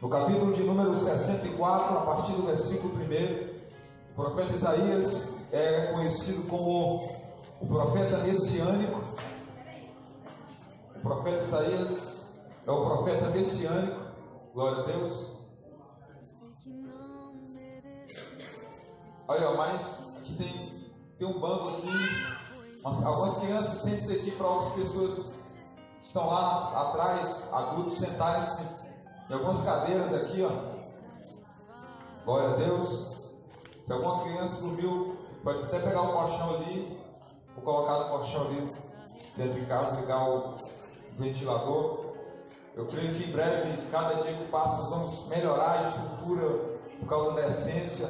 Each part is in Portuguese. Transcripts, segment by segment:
No capítulo de número 64, a partir do versículo 1, o profeta Isaías é conhecido como o profeta messiânico. O profeta Isaías é o profeta messiânico. Glória a Deus. Olha, mas aqui tem um banco aqui. Algumas crianças sentem-se aqui para outras pessoas que estão lá atrás, adultos, sentarem-se em algumas cadeiras aqui, ó. Glória a Deus. Se alguma criança dormiu, pode até pegar o colchão ali, ou colocar no colchão ali dentro de casa, ligar o ventilador. Eu creio que em breve, cada dia que passa, nós vamos melhorar a estrutura por causa da essência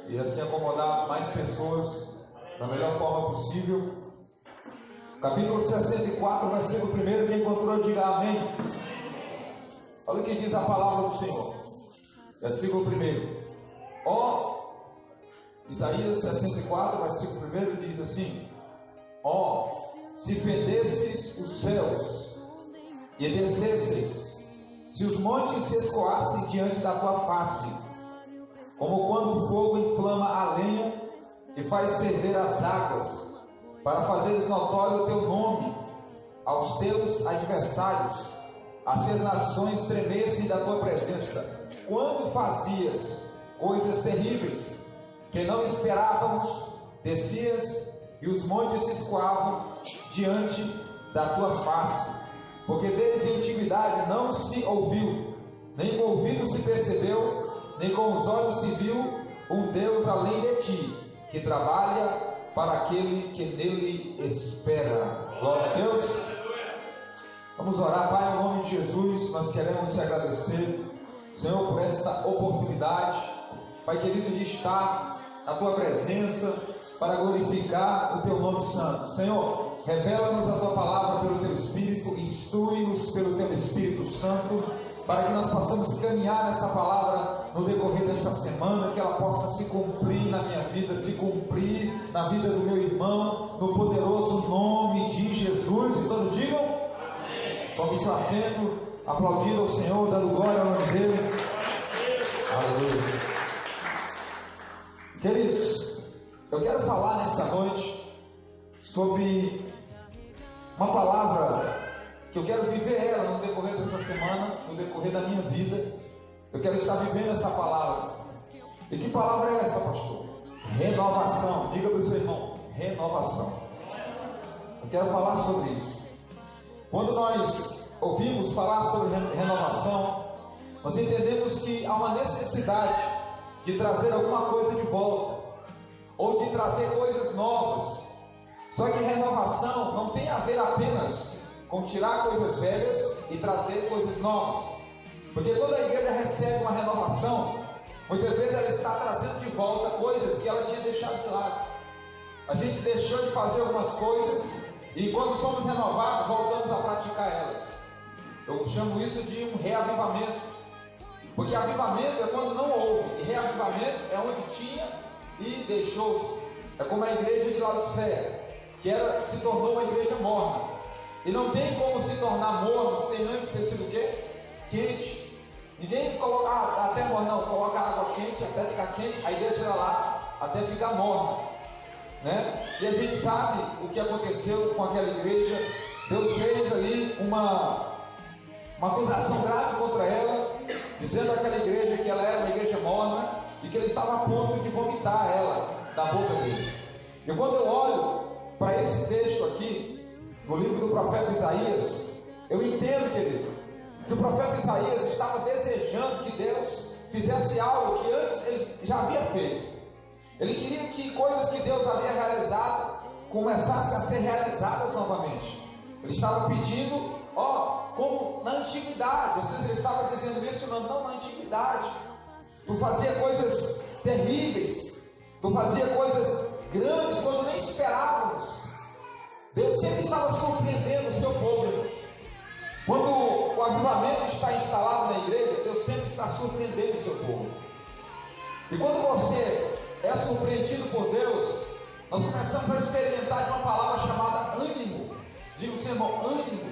e assim acomodar mais pessoas da melhor forma possível. Capítulo 64, versículo 1, quem encontrou diga amém. Olha o que diz a palavra do Senhor. Versículo 1. Ó, Isaías 64, versículo 1 diz assim: ó, se fendesses os céus e descesseis, se os montes se escoassem diante da tua face, como quando o fogo inflama a lenha e faz ferver as águas, para fazeres notório o teu nome aos teus adversários, assim as nações tremessem da tua presença, quando fazias coisas terríveis que não esperávamos, descias e os montes se escoavam diante da tua face, porque desde a antiguidade não se ouviu, nem com o ouvido se percebeu, nem com os olhos se viu um Deus além de ti, que trabalha para aquele que nele espera. Glória a Deus. Vamos orar. Pai, em nome de Jesus, nós queremos te agradecer, Senhor, por esta oportunidade, Pai querido, de estar na tua presença para glorificar o teu nome santo. Senhor, revela-nos a tua palavra pelo teu Espírito, instrui-nos pelo teu Espírito Santo, para que nós possamos caminhar nessa palavra no decorrer desta semana, que ela possa se cumprir na minha vida, se cumprir na vida do meu irmão, no poderoso nome de Jesus. E todos digam amém. Tome seu assento, aplaudindo ao Senhor, dando glória ao nome dele. Aleluia. Queridos, eu quero falar nesta noite sobre uma palavra que eu quero viver ela no decorrer dessa semana, no decorrer da minha vida. Eu quero estar vivendo essa palavra. E que palavra é essa, pastor? Renovação. Diga para o seu irmão, renovação. Eu quero falar sobre isso. Quando nós ouvimos falar sobre renovação, nós entendemos que há uma necessidade de trazer alguma coisa de volta, ou de trazer coisas novas. Só que renovação não tem a ver apenas com tirar coisas velhas e trazer coisas novas. Porque quando a igreja recebe uma renovação, muitas vezes ela está trazendo de volta coisas que ela tinha deixado de lado. A gente deixou de fazer algumas coisas e quando somos renovados, voltamos a praticar elas. Eu chamo isso de um reavivamento. Porque avivamento é quando não houve, e reavivamento é onde tinha e deixou-se. É como a igreja de Laodiceia, que se tornou uma igreja morna. E não tem como se tornar morno sem antes ter sido o quê? Quente. Ninguém coloca até morno, não, coloca água quente até ficar quente, aí deixa ela lá até ficar morna, né? E a gente sabe o que aconteceu com aquela igreja. Deus fez ali uma acusação grave contra ela, dizendo àquela igreja que ela era uma igreja morna e que ele estava a ponto de vomitar ela da boca dele. E quando eu olho para esse texto aqui, no livro do profeta Isaías, eu entendo, querido, que o profeta Isaías estava desejando que Deus fizesse algo que antes ele já havia feito. Ele queria que coisas que Deus havia realizado começassem a ser realizadas novamente. Ele estava pedindo, como na antiguidade, ou seja, ele estava dizendo isso não na antiguidade. Tu fazia coisas terríveis, tu fazia coisas grandes quando nem esperávamos. Deus sempre estava surpreendendo o seu povo, irmãos. Quando o avivamento está instalado na igreja, Deus sempre está surpreendendo o seu povo. E quando você é surpreendido por Deus, nós começamos a experimentar de uma palavra chamada ânimo. Diga o seu irmão, ânimo.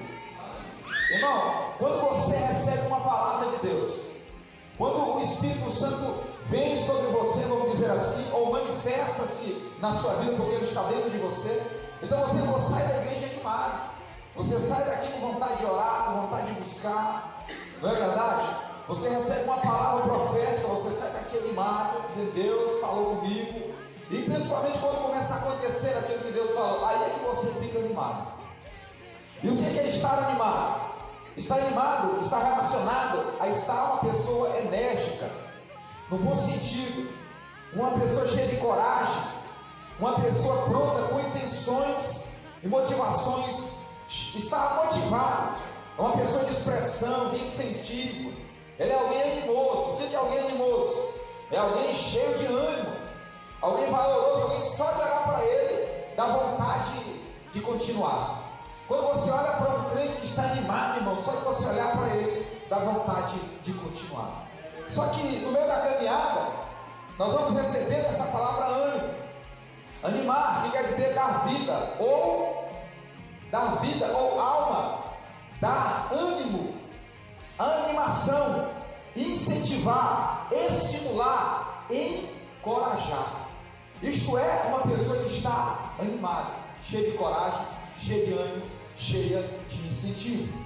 Espírito Santo vem sobre você, vamos dizer assim, ou manifesta-se na sua vida porque ele está dentro de você. Então você não sai da igreja animado, você sai daqui com vontade de orar, com vontade de buscar, não é verdade? Você recebe uma palavra profética, você sai daqui animado, dizendo: Deus falou comigo. E principalmente quando começa a acontecer aquilo que Deus falou, aí é que você fica animado. E o que é estar animado? Estar animado está relacionado a estar uma pessoa enérgica, no bom sentido, uma pessoa cheia de coragem, uma pessoa pronta com intenções e motivações, está motivado, é uma pessoa de expressão, de incentivo, ele é alguém animoso. O que é alguém animoso? É alguém cheio de ânimo, alguém valoroso, alguém que só de olhar para ele dá vontade de continuar. Quando você olha para um crente que está animado, irmão, só de você olhar para ele dá vontade de continuar. Só que no meio da caminhada nós vamos receber essa palavra ânimo. Animar, que quer dizer dar vida ou alma, dar ânimo, animação, incentivar, estimular, encorajar. Isto é uma pessoa que está animada, cheia de coragem, cheia de ânimo, cheia de incentivo.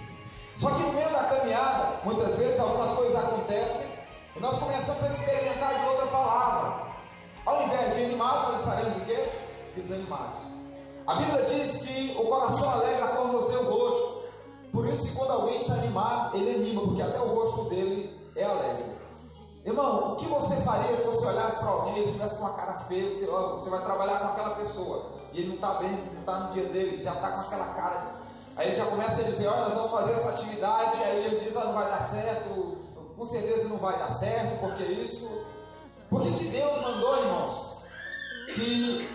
Só que no meio da caminhada, muitas vezes algumas coisas acontecem e nós começamos a experimentar de outra palavra. Ao invés de animados, nós estaremos o quê? Desanimados. A Bíblia diz que o coração alegra a formoseia o rosto. Por isso que quando alguém está animado, ele anima, porque até o rosto dele é alegre. Irmão, o que você faria se você olhasse para alguém e ele estivesse com uma cara feia? Você vai trabalhar com aquela pessoa e ele não está bem, não está no dia dele, já está com aquela cara. Aí ele já começa a dizer: olha, nós vamos fazer essa atividade. Aí ele diz: não vai dar certo, com certeza não vai dar certo, porque isso. Por que Deus mandou, irmãos, que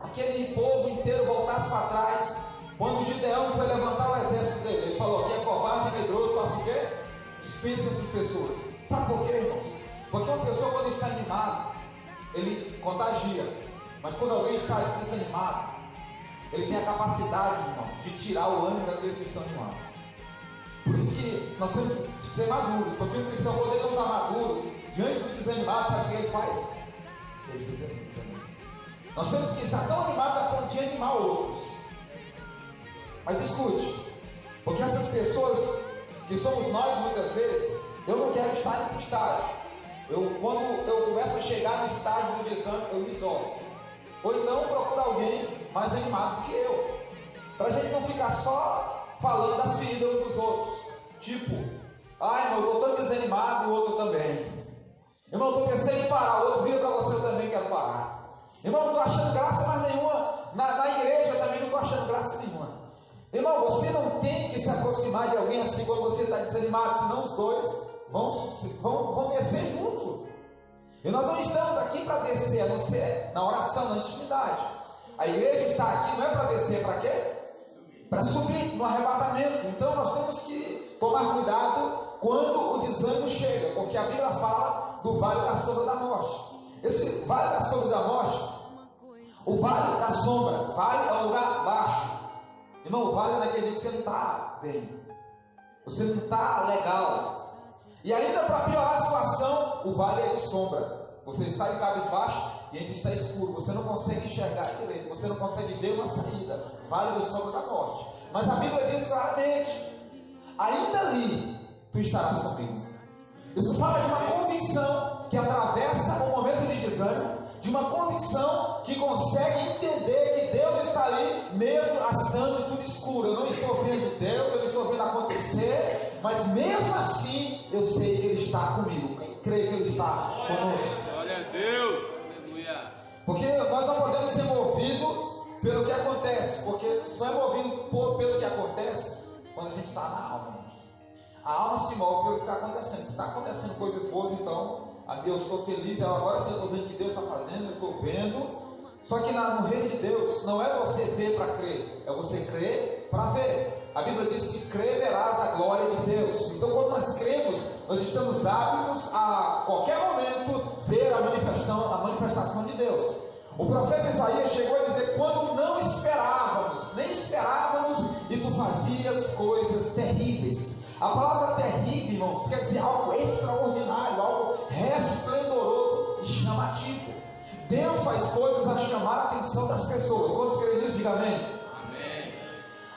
aquele povo inteiro voltasse para trás quando Gideão foi levantar o exército dele? Ele falou: quem é covarde e medroso, faça o quê? Dispense essas pessoas. Sabe por quê, irmãos? Porque uma pessoa, quando está animada, ele contagia. Mas quando alguém está desanimado, ele tem a capacidade, irmão, de tirar o ânimo daqueles que estão animados. Por isso que nós temos que ser maduros. Porque o cristão, quando ele não está maduro, diante do desanimado, sabe o que ele faz? Ele desanima também. Nós temos que estar tão animados a ponto de animar outros. Mas escute, porque essas pessoas que somos nós, muitas vezes, eu não quero estar nesse estágio. Quando eu começo a chegar no estágio do desânimo, eu me isolo. Ou então procuro alguém mais animado do que eu, para a gente não ficar só falando das feridas uns dos outros. Tipo: ai, irmão, eu estou tão desanimado, o outro também. Irmão, eu estou pensando em parar, o outro vira para você, eu também quero parar. Irmão, eu não estou achando graça mais nenhuma na igreja, eu também não estou achando graça nenhuma. Irmão, você não tem que se aproximar de alguém assim quando você está desanimado, senão os dois vão descer junto. E nós não estamos aqui para descer, a não ser na oração, na intimidade. A igreja está aqui não é para descer, para quê? Para subir no arrebatamento. Então nós temos que tomar cuidado quando o desânimo chega, porque a Bíblia fala do vale da sombra da morte. Esse vale da sombra da morte, o vale da sombra, vale é um lugar baixo. Irmão, o vale é naquele dia que você não está bem, você não está legal. E ainda para piorar a situação, o vale é de sombra. Você está em cabisbaixo e ainda está escuro. Você não consegue enxergar direito. Você não consegue ver uma saída. Vale de sombra da morte. Mas a Bíblia diz claramente: ainda ali tu estarás comigo. Isso fala de uma convicção que atravessa um momento de desânimo, de uma convicção que consegue entender que Deus está ali, mesmo estando tudo escuro. Eu não estou vendo Deus, eu não estou vendo acontecer, mas mesmo assim eu sei que Ele está comigo. Quem crê que Ele está conosco? Glória a Deus, aleluia. Porque nós não podemos ser movidos pelo que acontece, porque só é movido pelo que acontece quando a gente está na alma. A alma se move pelo que está acontecendo. Se está acontecendo coisas boas, então eu estou feliz, agora sim eu estou vendo o que Deus está fazendo, eu estou vendo. Só que no reino de Deus não é você ver para crer, é você crer para ver. A Bíblia diz: se crer, verás a glória de Deus. Então quando nós cremos, nós estamos aptos a qualquer momento ver a manifestação de Deus. O profeta Isaías chegou a dizer: quando não esperávamos, nem esperávamos, e tu fazias coisas terríveis. A palavra terrível, irmãos, quer dizer algo extraordinário, algo resplendoroso e chamativo. Deus faz coisas a chamar a atenção das pessoas. Quantos creem nisso? Diga amém. Amém.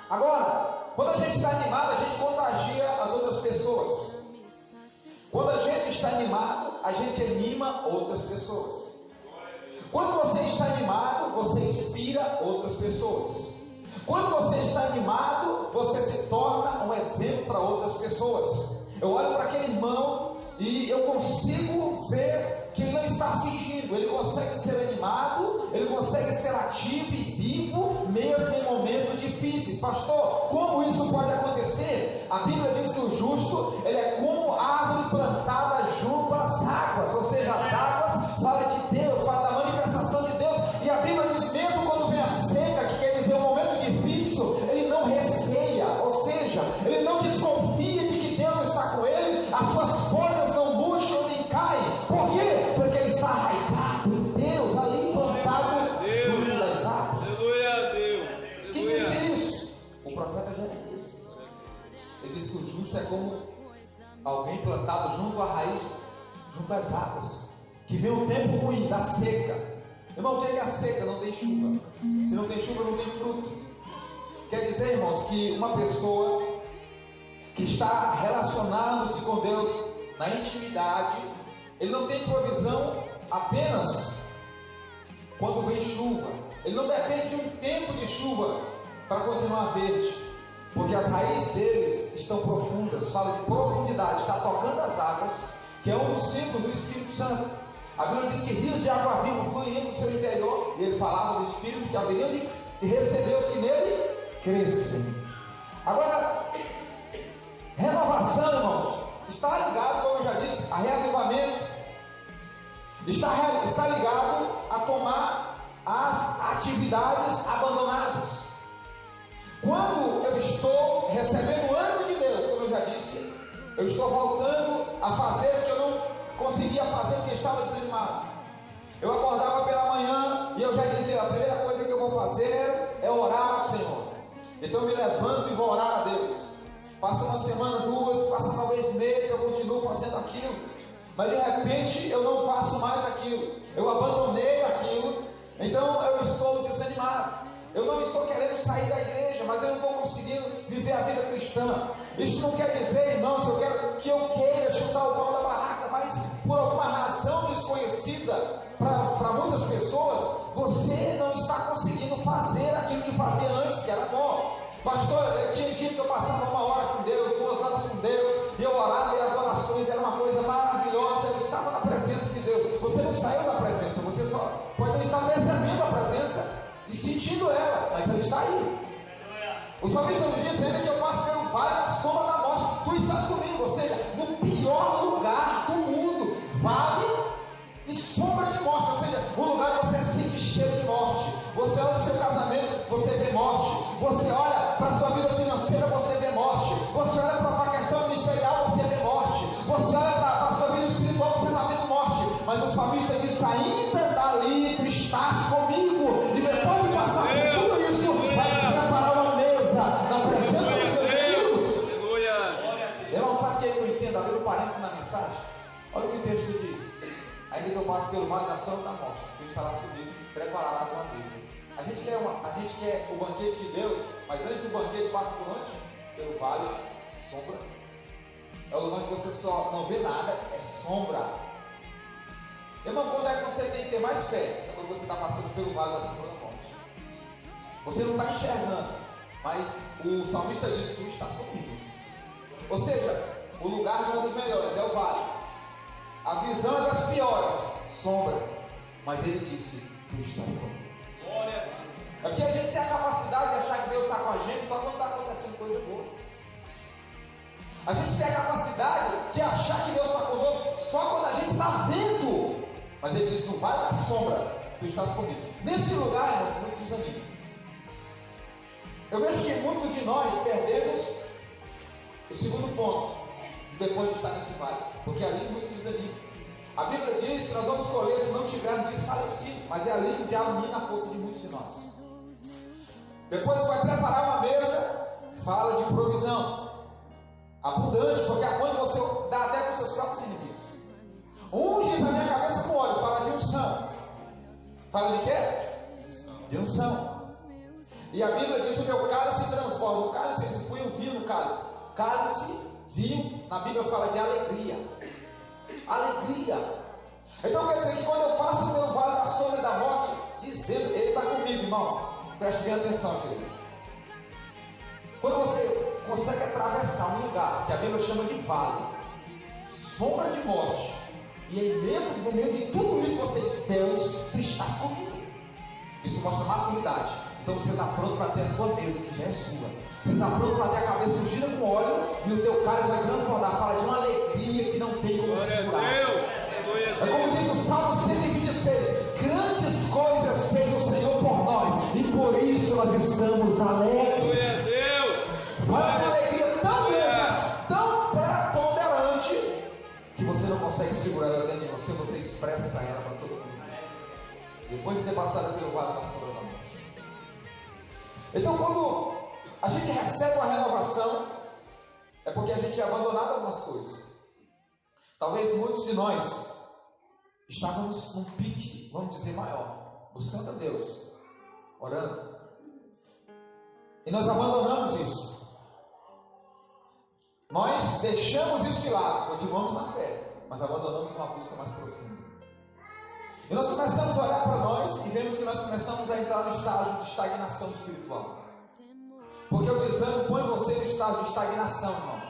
Agora, quando a gente está animado, a gente contagia as outras pessoas. Quando a gente está animado, a gente anima outras pessoas. Quando você está animado, você inspira outras pessoas. Quando você está animado, você se torna um exemplo para outras pessoas. Eu olho para aquele irmão e eu consigo ver que ele não está fingindo. Ele consegue ser animado, ele consegue ser ativo e vivo, mesmo em momentos difíceis. Pastor, como isso pode acontecer? A Bíblia diz que o justo, ele é como árvore plantada junto às águas. Ou seja, as águas fala de Deus, fala da manifestação de Deus. E a Bíblia diz, mesmo quando vem a seca, que quer dizer um momento difícil, ele não receia. Ou seja, ele não desconfia de que Deus está com ele. As suas folhas não murcham nem caem. Por quê? Porque ele está arraigado em Deus, ali plantado junto das águas. Aleluia a Deus. Quem disse isso? O profeta Jeremias. Ele diz que o justo é como alguém plantado junto à raiz, junto às águas, que vem um tempo ruim, da seca. Irmão, o que é a seca? Não tem chuva. Se não tem chuva, não tem fruto. Quer dizer, irmãos, que uma pessoa que está relacionando-se com Deus na intimidade, ele não tem provisão apenas quando vem chuva. Ele não depende de um tempo de chuva para continuar verde, porque as raízes deles estão profundas. Fala de profundidade, está tocando as águas, que é um dos símbolos do Espírito Santo. A Bíblia diz que rios de água viva fluiriam do seu interior, e ele falava do Espírito que haveriam de receber os que nele crescem. Agora, renovação, irmãos, está ligado, como eu já disse, a reavivamento, está ligado a tomar as atividades abandonadas. Quando eu estou recebendo o ânimo de Deus, como eu já disse, eu estou voltando a fazer o que eu não conseguia fazer porque estava desanimado. Eu acordava pela manhã e eu já dizia, a primeira coisa que eu vou fazer é orar ao Senhor. Então eu me levanto e vou orar a Deus. Passa uma semana, duas, passa talvez meses, eu continuo fazendo aquilo, mas de repente eu não faço mais aquilo, eu abandonei aquilo, então eu estou desanimado. Eu não estou querendo sair da igreja, mas eu não estou conseguindo viver a vida cristã. Isso não quer dizer, irmãos, que eu queira chutar o pau da barraca, mas por alguma razão desconhecida para muitas pessoas, você não está conseguindo fazer aquilo que fazia antes, que era bom. Pastor, tinha dia que eu passava 1 hora com Deus, 2 horas com Deus, e eu orava e as orações eram uma coisa maravilhosa, eu estava na presença de Deus. Você não saiu da presença, você só pode não estar percebendo a presença e sentindo ela, mas ela está aí. O salmista nos diz ainda que eu passo pelo vale da sombra da morte, tu estás comigo, ou seja, no pior lugar do mundo, vale e sombra de morte, ou seja, um lugar que você sente cheiro de morte. Você olha para o seu casamento, você vê morte. Você olha para a sua vida financeira, você vê morte. Você olha para a questão ministerial, você vê morte. Você olha para a sua vida espiritual, você está vendo morte. Mas o salmista diz, ainda dali tu estás comigo. E depois de passar por tudo isso, vai se preparar uma mesa na presença dos teus filhos. Eu não sabe o que eu entendo, abriu um parênteses na mensagem. Olha o que o texto diz. Ainda que eu passe pelo vale da sombra da morte, tu estarás comigo, prepararás uma mesa. A gente quer o banquete de Deus, mas antes do banquete passa por onde? Pelo vale, sombra. É o lugar que você só não vê nada, é sombra. Irmão, quando é que você tem que ter mais fé? É quando você está passando pelo vale da sombra da morte. Você não está enxergando, mas o salmista diz que tu estás comigo. Ou seja, o lugar não é dos melhores, é o vale. A visão é das piores, sombra. Mas ele disse, tu estás comigo. É porque a gente tem a capacidade de achar que Deus está com a gente só quando está acontecendo coisa boa. A gente tem a capacidade de achar que Deus está conosco só quando a gente está vendo. Mas ele disse, no vale da sombra, tu estás comigo. Nesse lugar, irmãos, muitos desanimam. Eu vejo que muitos de nós perdemos o segundo ponto, depois de estar nesse vale, porque ali muitos desanimam. A Bíblia diz que nós vamos colher se não tivermos desfalecido, mas é ali que o diabo mina a força de muitos de nós. Depois vai preparar uma mesa, fala de provisão, abundância. E a Bíblia diz: o meu cálice transborda. O cálice, eles punham vinho no cálice. Cálice, vinho, na Bíblia fala de alegria. Alegria. Então quer dizer que quando eu passo pelo vale da sombra e da morte, dizendo, ele está comigo, irmão. Preste bem atenção, querido. Quando você consegue atravessar um lugar que a Bíblia chama de vale, sombra de morte, e aí mesmo no meio de tudo isso você diz: Deus, tu estás comigo. Isso mostra maturidade. Então você está pronto para ter a sua mesa, que já é sua. Você está pronto para ter a cabeça ungida com óleo, e o teu cálice vai transbordar. Fala de uma alegria que não tem como segurar. É como diz o Salmo 126: grandes coisas fez o Senhor por nós, e por isso nós estamos alegres. Vai uma alegria tão grande, tão preponderante, que você não consegue segurar ela dentro de você, você expressa ela para todo mundo. Depois de ter passado pelo vale da sombra da morte. Então, quando a gente recebe uma renovação, é porque a gente é abandonado algumas coisas. Talvez muitos de nós estávamos num pique, vamos dizer, maior, buscando a Deus, orando, e nós abandonamos isso. Nós deixamos isso de lado, continuamos na fé, mas abandonamos uma busca mais profunda. E nós começamos a olhar para nós e vemos que nós começamos a entrar no estágio de estagnação espiritual. Porque o desânimo põe você no estágio de estagnação, irmão.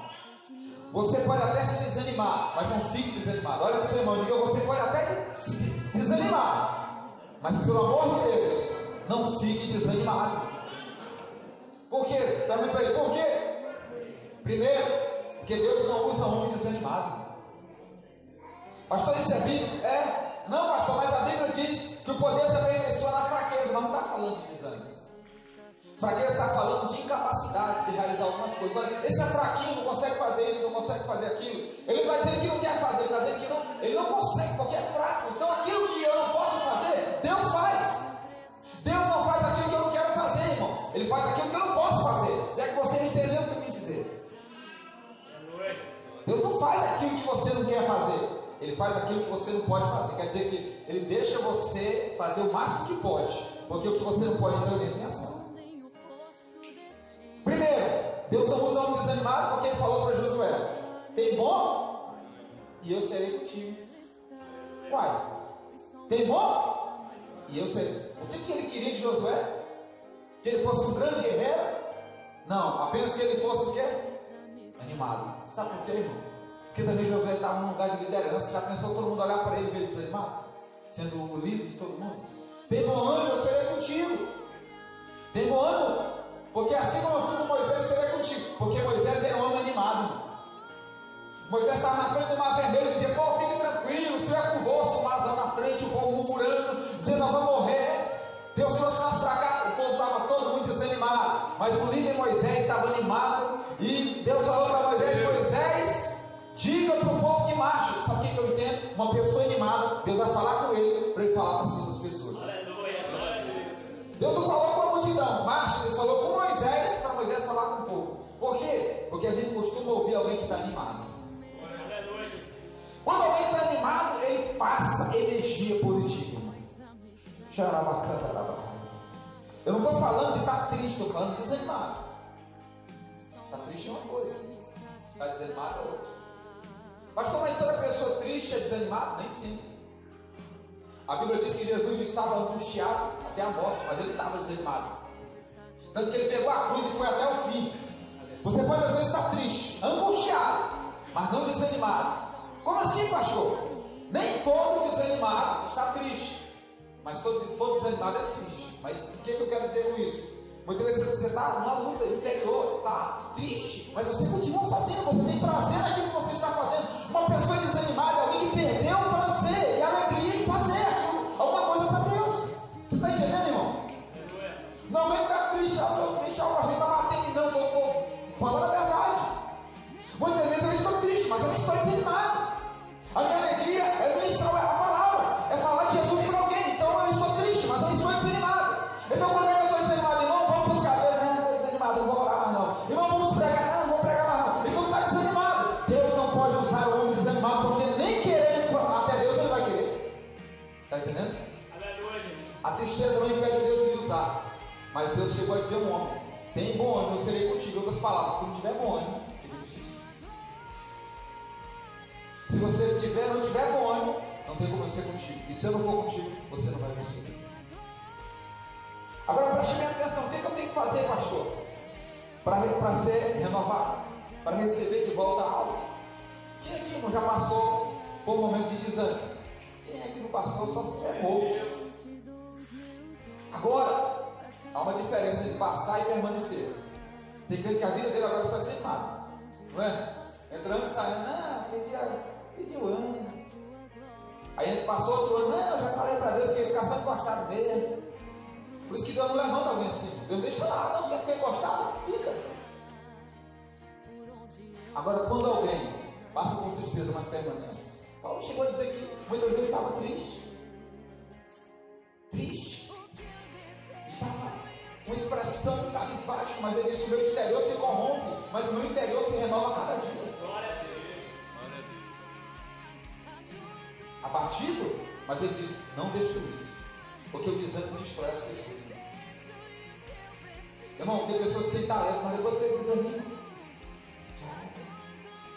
Você pode até se desanimar, mas não fique desanimado. Olha para o seu irmão e diga: você pode até se desanimar, mas pelo amor de Deus, não fique desanimado. Por quê? Pergunta para ele: por quê? Primeiro, porque Deus não usa homem desanimado. Pastor, isso é bíblico? Não, pastor, mas a Bíblia diz que o poder se aperfeiçoa na fraqueza. Mas não está falando de desânimo. Fraqueza está falando de incapacidade de realizar algumas coisas. Olha, esse é fraquinho, não consegue fazer isso, não consegue fazer aquilo. Ele não está dizendo que não quer fazer, ele está dizendo que ele não consegue, porque é fraco. Então aquilo que eu não posso fazer, Deus faz. Deus não faz aquilo que eu não quero fazer, irmão. Ele faz aquilo que eu não posso fazer. Se é que você entendeu o que eu quis dizer. Deus não faz aquilo que você não quer fazer. Ele faz aquilo que você não pode fazer. Quer dizer que Ele deixa você fazer o máximo que pode, porque o que você não pode, então, Ele tem ação. Primeiro, Deus não usa homem desanimado, porque Ele falou para Josué: tem bom e eu serei contigo. Uai, tem bom e eu serei. O que Ele queria de Josué? Que ele fosse um grande guerreiro? Não, apenas que ele fosse o quê? Animado. Sabe por quê, irmão? Porque também Josué estava num lugar de liderança. Já pensou todo mundo olhar para ele e ver ele desanimado? Sendo o líder de todo mundo. Tem bom ânimo, eu serei contigo. Tem bom ânimo. Porque assim como eu fui com Moisés, eu serei contigo. Porque Moisés era um homem animado. Moisés estava na frente do mar vermelho e dizia: pô, fique tranquilo, o Senhor é convosco. O marzão na frente, o povo murmurando, dizendo: nós vamos morrer. Deus trouxe nós para cá. O povo estava todo muito desanimado. Mas o líder Moisés estava animado. E Deus falou para Moisés: Moisés, diga para o povo que marche. Sabe o que eu entendo? Uma pessoa animada, Deus vai falar com ele para ele falar para as outras pessoas. Deus não falou com a multidão, marcha. Deus falou com Moisés, para Moisés falar com o povo. Por quê? Porque a gente costuma ouvir alguém que está animado. Quando alguém está animado, ele passa energia positiva. Eu não estou falando de estar triste, estou falando de desanimado. Está triste é uma coisa, está desanimado é outra. Pastor, mas toda pessoa triste é desanimada? Nem sempre. A Bíblia diz que Jesus estava angustiado até a morte, mas ele estava desanimado. Tanto que ele pegou a cruz e foi até o fim. Você pode às vezes estar triste, angustiado, mas não desanimado. Como assim, pastor? Nem todo desanimado está triste. Mas todo desanimado é triste. Mas o que eu quero dizer com isso? Muitas vezes você está numa luta interior, está triste, mas você continua fazendo, você tem prazer naquilo que você está fazendo. Uma pessoa desanimada é alguém que perdeu o prazer e a alegria em fazer aquilo, alguma coisa para Deus. Você está entendendo, irmão? Não vem ficar triste, a gente está batendo, não, estou falando a verdade. Muitas vezes eu estou triste, mas eu não estou desanimado. A minha alegria é ministrar a palavra, é falar de Jesus para alguém. Então eu estou triste, mas eu estou desanimado. Então quando eu estou desanimado, irmão, vamos buscar Deus. Não estou desanimado, não vou orar mais não. Irmão, vamos pregar, não vou pregar mais não. Então está desanimado. Deus não pode usar o homem desanimado, porque nem querer até Deus ele vai querer. Está entendendo? A tristeza não impede Deus de usar, Mas Deus chegou a dizer a um homem: tem bom ânimo, eu serei contigo. Em outras palavras, se tu não tiver bom ânimo, se você não tiver bom ânimo, não tem como eu ser contigo. E se eu não for contigo, você não vai conseguir. Agora preste bem atenção: o que eu tenho que fazer, pastor? Para ser renovado, para receber de volta algo. Quem aqui, irmão, já passou por um momento de desânimo? Quem aqui não passou, só se ferrou. Agora, há uma diferença entre passar e permanecer. Tem gente que a vida dele agora é só desanimado, não é? Entrando e saindo, pediu ano. Aí ele passou outro ano, eu já falei para Deus que ia ficar só encostado mesmo. Por isso que Deus não levanta alguém assim. Deus deixa lá, não quer ficar encostado, fica. Agora, quando alguém passa por tristeza, mas permanece. Paulo chegou a dizer que muitas vezes estava triste. Estava uma expressão cabisbaixo, mas ele disse: o meu exterior se corrompe, mas o meu interior se renova a cada dia. Glória a Deus. Abatido, mas ele diz: não destruir, porque o desânimo destrói as pessoas. Irmão, tem pessoas que têm talento, mas depois tem desanimo.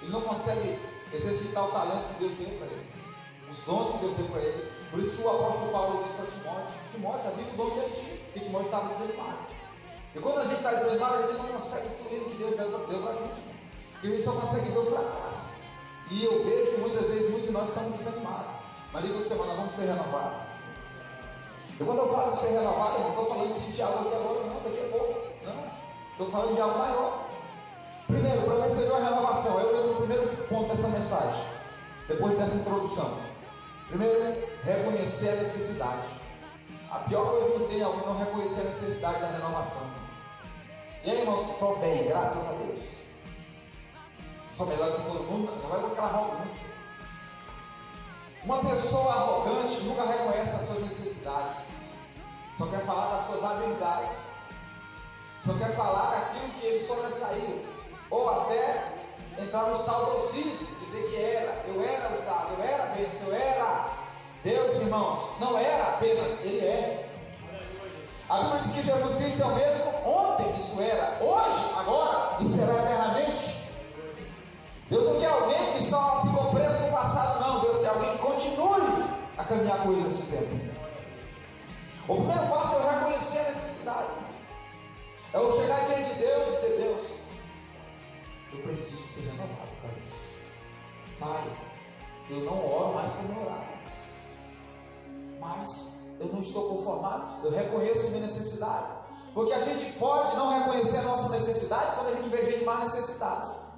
Ele não consegue exercitar o talento que Deus deu para ele, os dons que Deus deu para ele. Por isso que o apóstolo Paulo disse para Timóteo, havia o dom de ti, que Timóteo estava desanimado. E quando a gente está desanimado, a gente não consegue fluir no que Deus deu para a gente. Porque a gente só consegue ver o fracasso. E eu vejo que muitas vezes muitos de nós estamos desanimados. Mas diga você, mano, vamos ser renovados. E quando eu falo de ser renovado, eu não estou falando de sentir algo aqui agora, não, daqui a pouco. Não, estou falando de algo maior. Primeiro, para receber uma renovação, eu entro no primeiro ponto dessa mensagem, depois dessa introdução. Primeiro, reconhecer a necessidade. A pior coisa que tem é alguém não reconhecer a necessidade da renovação. E aí, irmão, estou bem, graças a Deus. Sou melhor que todo mundo, não vai com aquela arrogância. Uma pessoa arrogante nunca reconhece as suas necessidades, só quer falar das suas habilidades, só quer falar daquilo que ele sobressaiu, ou até entrar no saudosismo, dizer que eu era usado, eu era bênção, eu era. Deus, irmãos, não era apenas, Ele é. A Bíblia diz que Jesus Cristo é o mesmo ontem, isso era, hoje, agora e será eternamente. Deus não quer alguém que só ficou preso no passado, não. Deus quer alguém que continue a caminhar com Ele nesse tempo. O primeiro passo é eu reconhecer a necessidade. É eu chegar diante de Deus e dizer: Deus, eu preciso ser renovado, cara. Pai, eu não oro mais como orar, mas eu não estou conformado. Eu reconheço a minha necessidade, porque a gente pode não reconhecer a nossa necessidade quando a gente vê gente mais necessitada.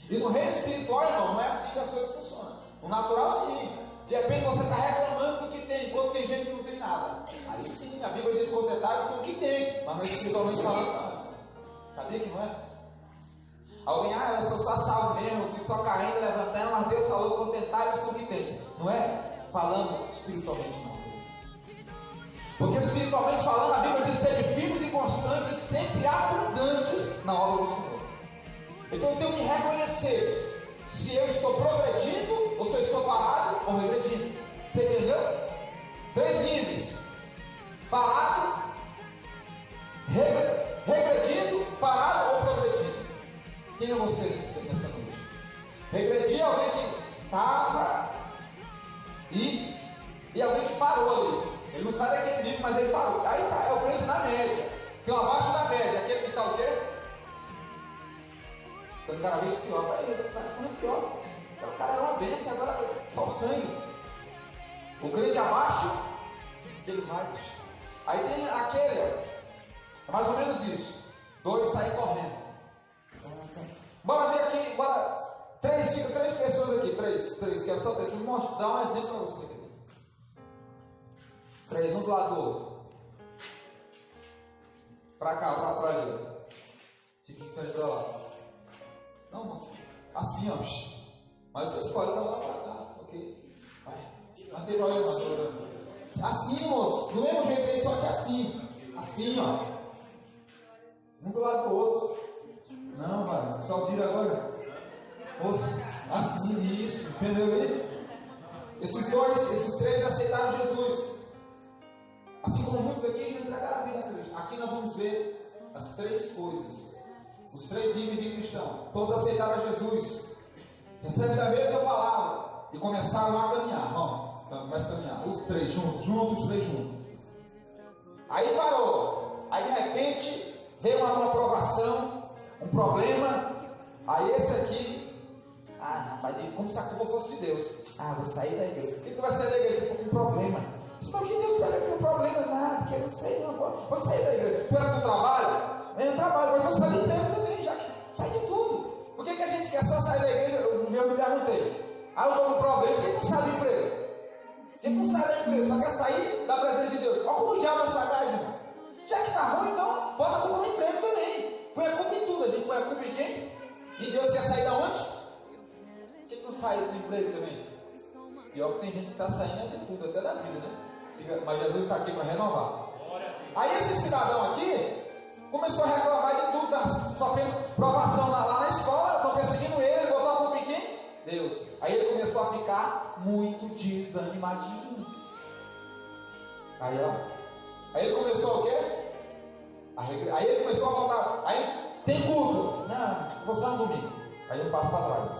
E no reino espiritual, irmão, não é assim que as coisas funcionam. No natural, sim. De repente você está reclamando do que tem, enquanto tem gente que não tem nada. Aí sim, a Bíblia diz: contentáveis com o que tem, mas não é espiritualmente falando, não. Sabia que não é? Alguém: eu sou só salvo mesmo, eu fico só caindo, levantando, mas Deus falou: contentáveis com o que tem. Não é falando espiritualmente, não. Porque espiritualmente falando, a Bíblia diz: sede firmes e constantes, sempre abundantes na obra do Senhor. Então eu tenho que reconhecer se eu estou progredindo, ou se eu estou parado ou regredindo. Você entendeu? 3 níveis: parado, regredindo, parado ou progredindo. Quem é você nessa noite? Regredir é alguém que estava e alguém que parou ali. Ele não sai daquele nível, mas ele parou. Aí tá, é o crente na média. Tem abaixo da média, aquele que está o quê? Ficando cada vez pior para ele, está ficando pior. Então, o cara era uma bênção, agora só o sangue. O crente abaixo, ele vai. Aí tem aquele, é mais ou menos isso. 2 saem correndo. Bora ver aqui, bora. 3 pessoas aqui, 3, quero só 3. Vou mostrar, dar um exemplo para você. 3, um do lado do outro. Para cá, para ali. Fica em frente da lá. Não, mas assim, ó. Mas você escolhe para lá, para cá, ok? Vai. Não tem problema, não. Assim, moço. Do mesmo jeito aí, só que assim. Assim, ó. Um do lado do outro. Não, mano. Só vira agora. Moço, assim, isso. Entendeu aí? Esses 3 aceitaram Jesus. Assim como muitos aqui, já entregaram a vida a Cristo. Aqui nós vamos ver as três coisas, os três níveis de cristão. Todos aceitaram a Jesus, recebem a mesma palavra e começaram a caminhar. Vamos, começa a caminhar. Os três juntos, os três juntos. Aí parou. Aí de repente veio uma provação, um problema. Aí esse aqui, rapaz, como se a culpa fosse de Deus. Vou sair da igreja. Por que tu vai sair da igreja? Com um problema. Mas que Deus pega que tem problema? Nada, porque eu não sei, não vou sair da igreja. Tu era do trabalho? Eu trabalho, mas vou sair de emprego também, já que sai de tudo. Por que a gente quer só sair da igreja? Eu me perguntei. Eu estou com problema, por que não sai da empresa? Por que não sai da empresa? Só quer sair da presença de Deus. Olha como o diabo é sagaz, irmão. Já que está ruim, então bota a culpa no emprego também. Põe a culpa em tudo. A gente põe a culpa em quem? E Deus quer sair da onde? Por que não sai do emprego também? Pior que tem gente que está saindo de tudo, até da vida, né? Mas Jesus está aqui para renovar. Aí esse cidadão aqui começou a reclamar de tudo, tá sofrendo provação lá na escola, estão perseguindo ele, botou a culpa em quem? Deus. Aí ele começou a ficar muito desanimadinho. Aí ele começou o quê? Aí ele começou a voltar. Aí tem culto. Não, vou só no domingo. Aí eu passo para trás.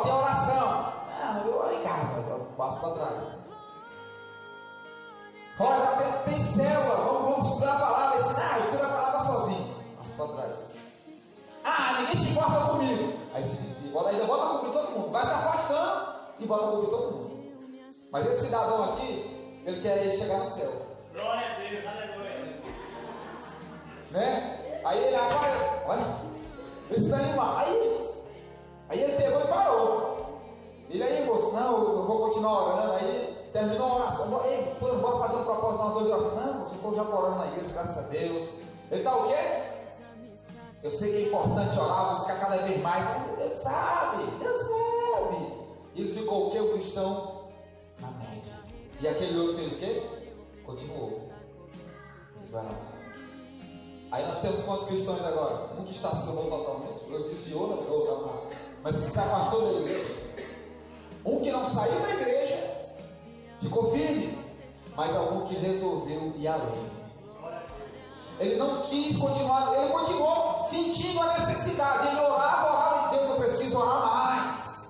Tem oração. Eu vou em casa, eu passo para trás. Olha, tem célula, vamos estudar a palavra. Estuda a palavra sozinho. Passo para trás. Ninguém se importa comigo. Aí se desvia, ainda bota a culpa em todo mundo. Vai se afastando e bota a culpa em todo mundo. Mas esse cidadão aqui, ele quer chegar no céu. Glória a Deus, aleluia. Né? Aí ele agora, olha, esse está animado. Aí ele pegou e parou. Ele aí, moço, não, eu vou continuar orando. Aí terminou a oração. Bora fazer um propósito na noite de oração. Não, você ficou já orando na igreja, graças a Deus. Ele está o quê? Eu sei que é importante orar, buscar cada vez mais. Deus sabe. E ele ficou o quê? O cristão na média. E aquele outro fez o quê? Continuou. Aí nós temos quantos cristãos agora? Um que estacionou totalmente, eu desviou na outra, mas se afastou da igreja. Um que não saiu da igreja, ficou firme, mas algum que resolveu ir além. Ele não quis continuar, ele continuou sentindo a necessidade. Ele orava e disse: Deus, eu preciso orar mais.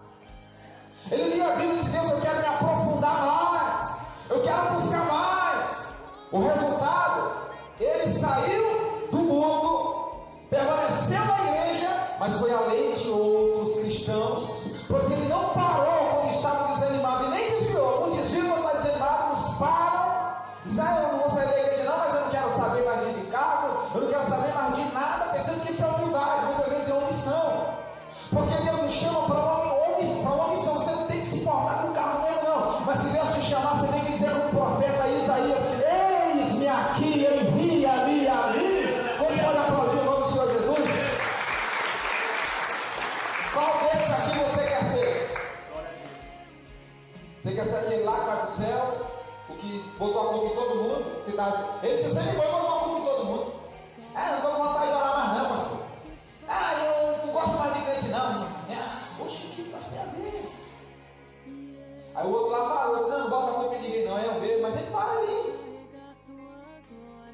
Ele lia a Bíblia e disse: Deus, eu quero me aprofundar mais, eu quero buscar mais. O resultado, ele saiu do mundo, permaneceu na igreja, mas foi além de outros cristãos, porque ele não parou quando estava desanimado e nem desviou. Um desvio quando está desanimado, nos param, diz: eu não vou sair da igreja não, mas eu não quero saber mais de cargo, eu não quero saber mais de nada, pensando que isso é humildade, muitas vezes é omissão, porque Deus nos chama para uma omissão. Você não tem que se importar com o carro mesmo não, mas se Deus te chamar, você tem que dizer como o profeta Isaías: eis-me aqui, envia-me a mim. Você pode aplaudir o nome do Senhor Jesus? Qual desses aqui você quer ser? Você quer ser aquele lá que vai para o céu, o que botou a culpa em todo mundo? Ele disse: ele botou a culpa em todo mundo. Não estou com vontade de orar mais não, pastor. Eu não gosto mais de crente não. Oxe, que nós tem a ver? Aí o outro lá parou, disse: não bota a culpa em ninguém não, eu vejo, mas ele para ali.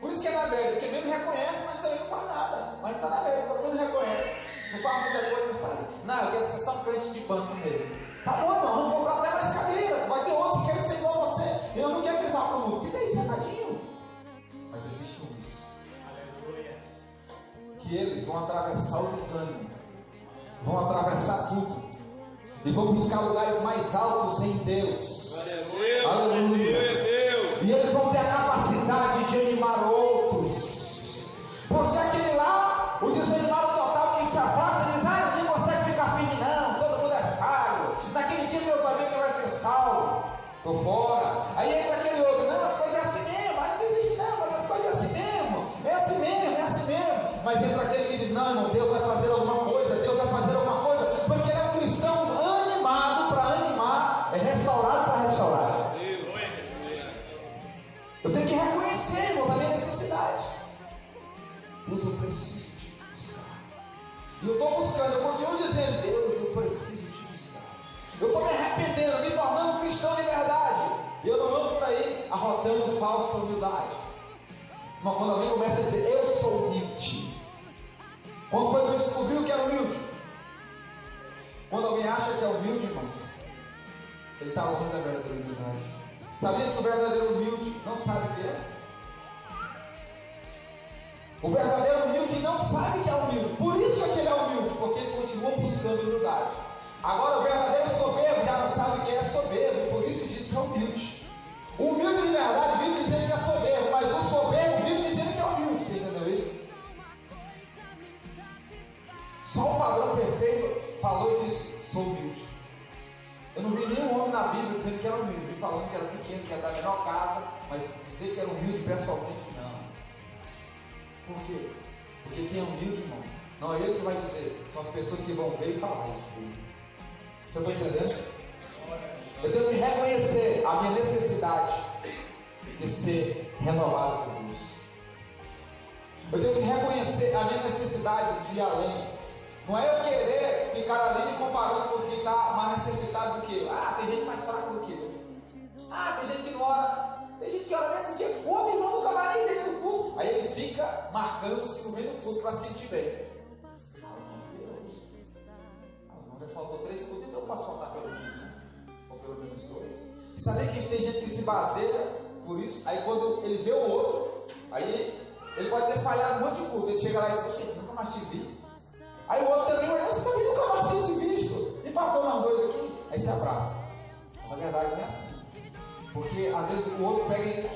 Por isso que é na velha, porque menos reconhece, mas também não faz nada. Mas está na velha, pelo menos reconhece. Não faz muita coisa, mas está ali. Não, eu quero ser só um crente de banco mesmo. Tá bom, irmão, vamos comprar até mais cadeira. Vai ter outros que querem ser igual a você. Eu não quero que eles vá para o mundo. Fica aí sentadinho. Mas existe uns que eles vão atravessar o desânimo, vão atravessar tudo e vão buscar lugares mais altos em Deus. Aleluia. E eles vão ter a capacidade de animar outros. Porque aquele lá, o desanimado total, que se afasta e diz: ninguém consegue ficar firme não, todo mundo é falho. Naquele dia Deus vai ver quem vai ser salvo. Tô fora. Aí entra aquele outro: não, as coisas é assim mesmo. Aí não desiste não, mas as coisas é assim mesmo. É assim mesmo, é assim mesmo. Mas entra aquele que diz: não, irmão, Deus vai fazer alguma coisa, Deus vai fazer alguma coisa. Porque ele é um cristão animado para animar, é restaurado para restaurar. Eu tenho que reconhecer, irmãos, a minha necessidade. Deus, eu preciso te buscar. E eu estou buscando, eu continuo dizendo: Deus, eu preciso te buscar. Eu estou me arrependendo, me tornando cristão de verdade. Eu não ando por aí arrotando falsa humildade. Mas quando alguém começa a dizer, eu sou humilde. Quando foi que eu descobri o que era humilde? Quando alguém acha que é humilde, irmãos, ele está longe da verdadeira humildade. Sabia que o verdadeiro humilde não sabe o que é? O verdadeiro humilde não sabe que é humilde. Por isso é que ele é humilde, porque ele continua buscando humildade. Agora o verdadeiro soberbo já não sabe o que é soberbo, por isso diz que é humilde. O humilde de verdade vive dizendo que é soberbo, mas o soberbo vive dizendo que é humilde. Você entendeu isso? Só o padrão perfeito falou e disse, sou humilde. Eu não vi nenhum homem na Bíblia dizendo que era humilde. Vi falando que era pequeno, que era da menor casa, mas dizer que era humilde pessoalmente, não. Por quê? Porque quem é humilde, irmão, não é ele que vai dizer, são as pessoas que vão ver e falar isso. Você está entendendo? Eu tenho que reconhecer a minha necessidade de ser renovado por Deus. Eu tenho que reconhecer a minha necessidade de ir além. Não é eu querer ficar ali me comparando com quem está mais necessitado do que eu. Ah, tem gente mais fraca do que eu. Ah, tem gente que não ora. Tem gente que ora mesmo dia. Outro irmão nunca vai nem ver no culto. Aí ele fica marcando os que não vem no culto para se sentir bem. Não faltou 3 cultos, então eu posso faltar pelo menos 1. Ou pelo menos 2. E sabia que tem gente que se baseia por isso? Aí quando ele vê o outro, aí ele pode ter falhado um monte de culto. Ele chega lá e diz, gente, nunca mais te vi. Aí o outro também, mas você também nunca mais tinha te visto. Empatou nós dois aqui, aí se abraça. Na verdade não é assim. Porque às vezes o outro pega e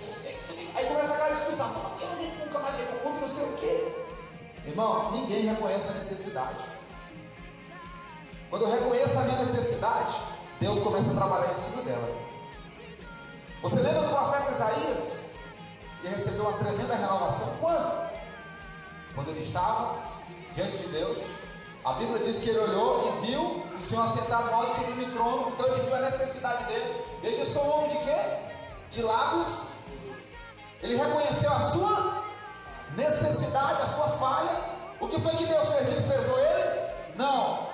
aí começa aquela discussão, porque a gente nunca mais chega contra não sei o quê. Irmão, ninguém reconhece a necessidade. Quando eu reconheço a minha necessidade, Deus começa a trabalhar em cima dela. Você lembra do profeta Isaías? Que recebeu uma tremenda renovação. Quando? Quando ele estava diante de Deus. A Bíblia diz que ele olhou e viu o Senhor assentado alto sobre o trono. Então ele viu a necessidade dele. Ele disse, sou um homem de quê? De lábios. Ele reconheceu a sua necessidade, a sua falha. O que foi que Deus fez? Desprezou ele? Não.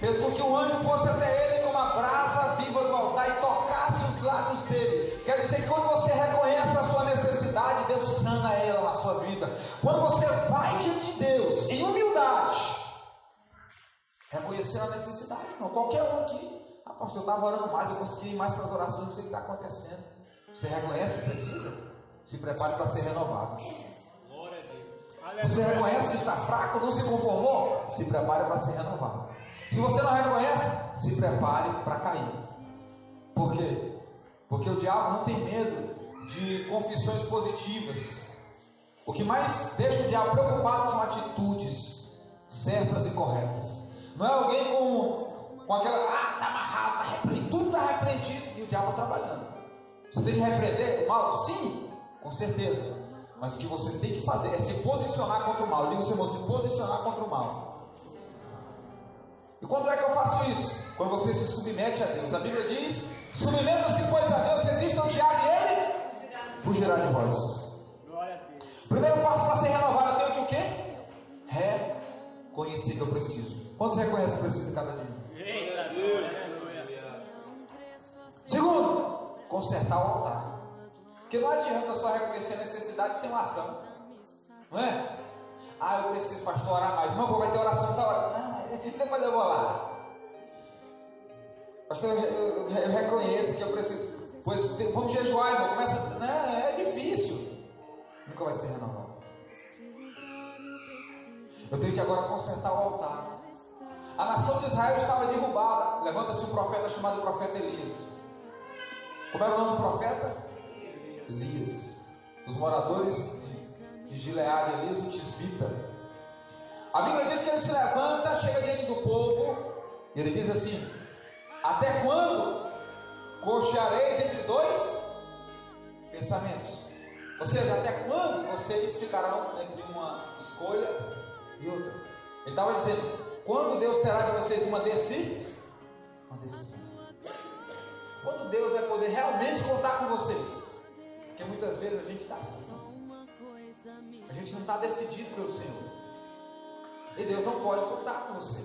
Fez com que o anjo fosse até ele como a brasa viva do altar e tocasse os lábios dele. Quer dizer que quando você reconhece a sua necessidade, Deus sana ela na sua vida. Quando você vai diante de Deus em humildade, reconhecer a necessidade, não. Qualquer um aqui, pastor, eu estava orando mais, eu consegui ir mais para as orações, não sei o que está acontecendo. Você reconhece que precisa? Se prepare para ser renovado. Você reconhece que está fraco, não se conformou? Se prepare para ser renovado. Se você não reconhece, se prepare para cair. Por quê? Porque o diabo não tem medo de confissões positivas. O que mais deixa o diabo preocupado são atitudes certas e corretas. Não é alguém com aquela, está amarrado, está repreendido, tudo está repreendido e o diabo trabalhando. Você tem que repreender o mal? Sim, com certeza. Mas o que você tem que fazer é se posicionar contra o mal. Eu digo você, irmão, se posicionar contra o mal. E quando é que eu faço isso? Quando você se submete a Deus. A Bíblia diz, submeta-se pois a Deus, resista ao diabo e ele fugirá de vós. Primeiro passo para ser renovado, eu tenho que o quê? Reconhecer que eu preciso. Quantos reconhecem que eu preciso de cada dia? Segundo, consertar o altar. Porque não adianta só reconhecer a necessidade sem uma ação. Não é? Ah, eu preciso, pastor, orar mais. Não, vai ter oração da hora. Ah, depois eu vou lá. Pastor, eu reconheço que eu preciso. Pois vamos jejuar, irmão. Começa. Não, é difícil. Nunca vai ser renovado. Eu tenho que agora consertar o altar. A nação de Israel estava derrubada. Levanta-se um profeta chamado profeta Elias. Como é o nome do profeta? Elias. Os moradores de Gileade, Elias, o tisbita. A Bíblia diz que ele se levanta, chega diante do povo, e ele diz assim: até quando cocheareis entre dois pensamentos? Ou seja, até quando vocês ficarão entre uma escolha e outra? Ele estava dizendo, quando Deus terá de vocês uma decisão? Quando Deus vai poder realmente contar com vocês? Porque muitas vezes a gente está assim. A gente não está decidido pelo Senhor. E Deus não pode contar com você.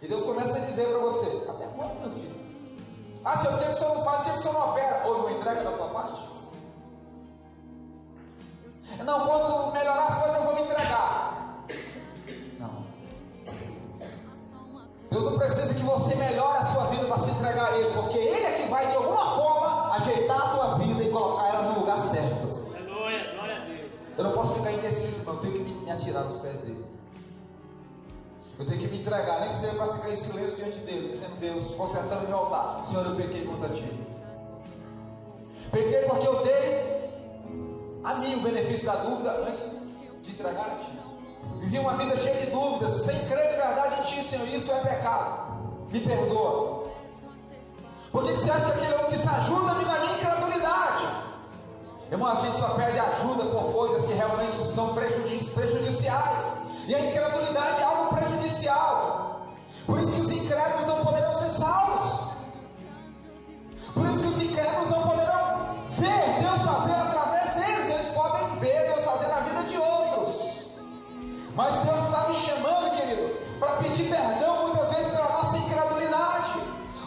E Deus começa a dizer para você: até quando, meu filho? Ah, se eu tenho que o senhor não faz, o que o senhor não opera? Houve uma entrega da tua parte? Não, quando melhorar as coisas eu vou me entregar. Não. Deus não precisa que você melhore a sua vida para se entregar a Ele, porque Ele é que vai de alguma forma ajeitar a tua vida e colocar ela no lugar certo. Aleluia, glória a Deus. Eu não posso ficar indeciso, não. Eu tenho que me atirar nos pés dele. Eu tenho que me entregar, nem que seja para ficar em silêncio diante dele, dizendo: Deus, consertando meu altar, Senhor, eu pequei contra ti. Pequei porque eu dei a mim o benefício da dúvida antes de entregar a ti. Vivi uma vida cheia de dúvidas, sem crer de verdade em ti, Senhor. Isso é pecado. Me perdoa. Por que você acha que aquele homem disse: ajuda-me na minha incredulidade? Irmão, a gente só perde ajuda por coisas que realmente são prejudiciais. E a incredulidade é algo prejudicial. Por isso que os incrédulos não poderão ser salvos. Por isso que os incrédulos não poderão ver Deus fazer através deles. Eles podem ver Deus fazer na vida de outros. Mas Deus está nos chamando, querido, para pedir perdão muitas vezes pela nossa incredulidade.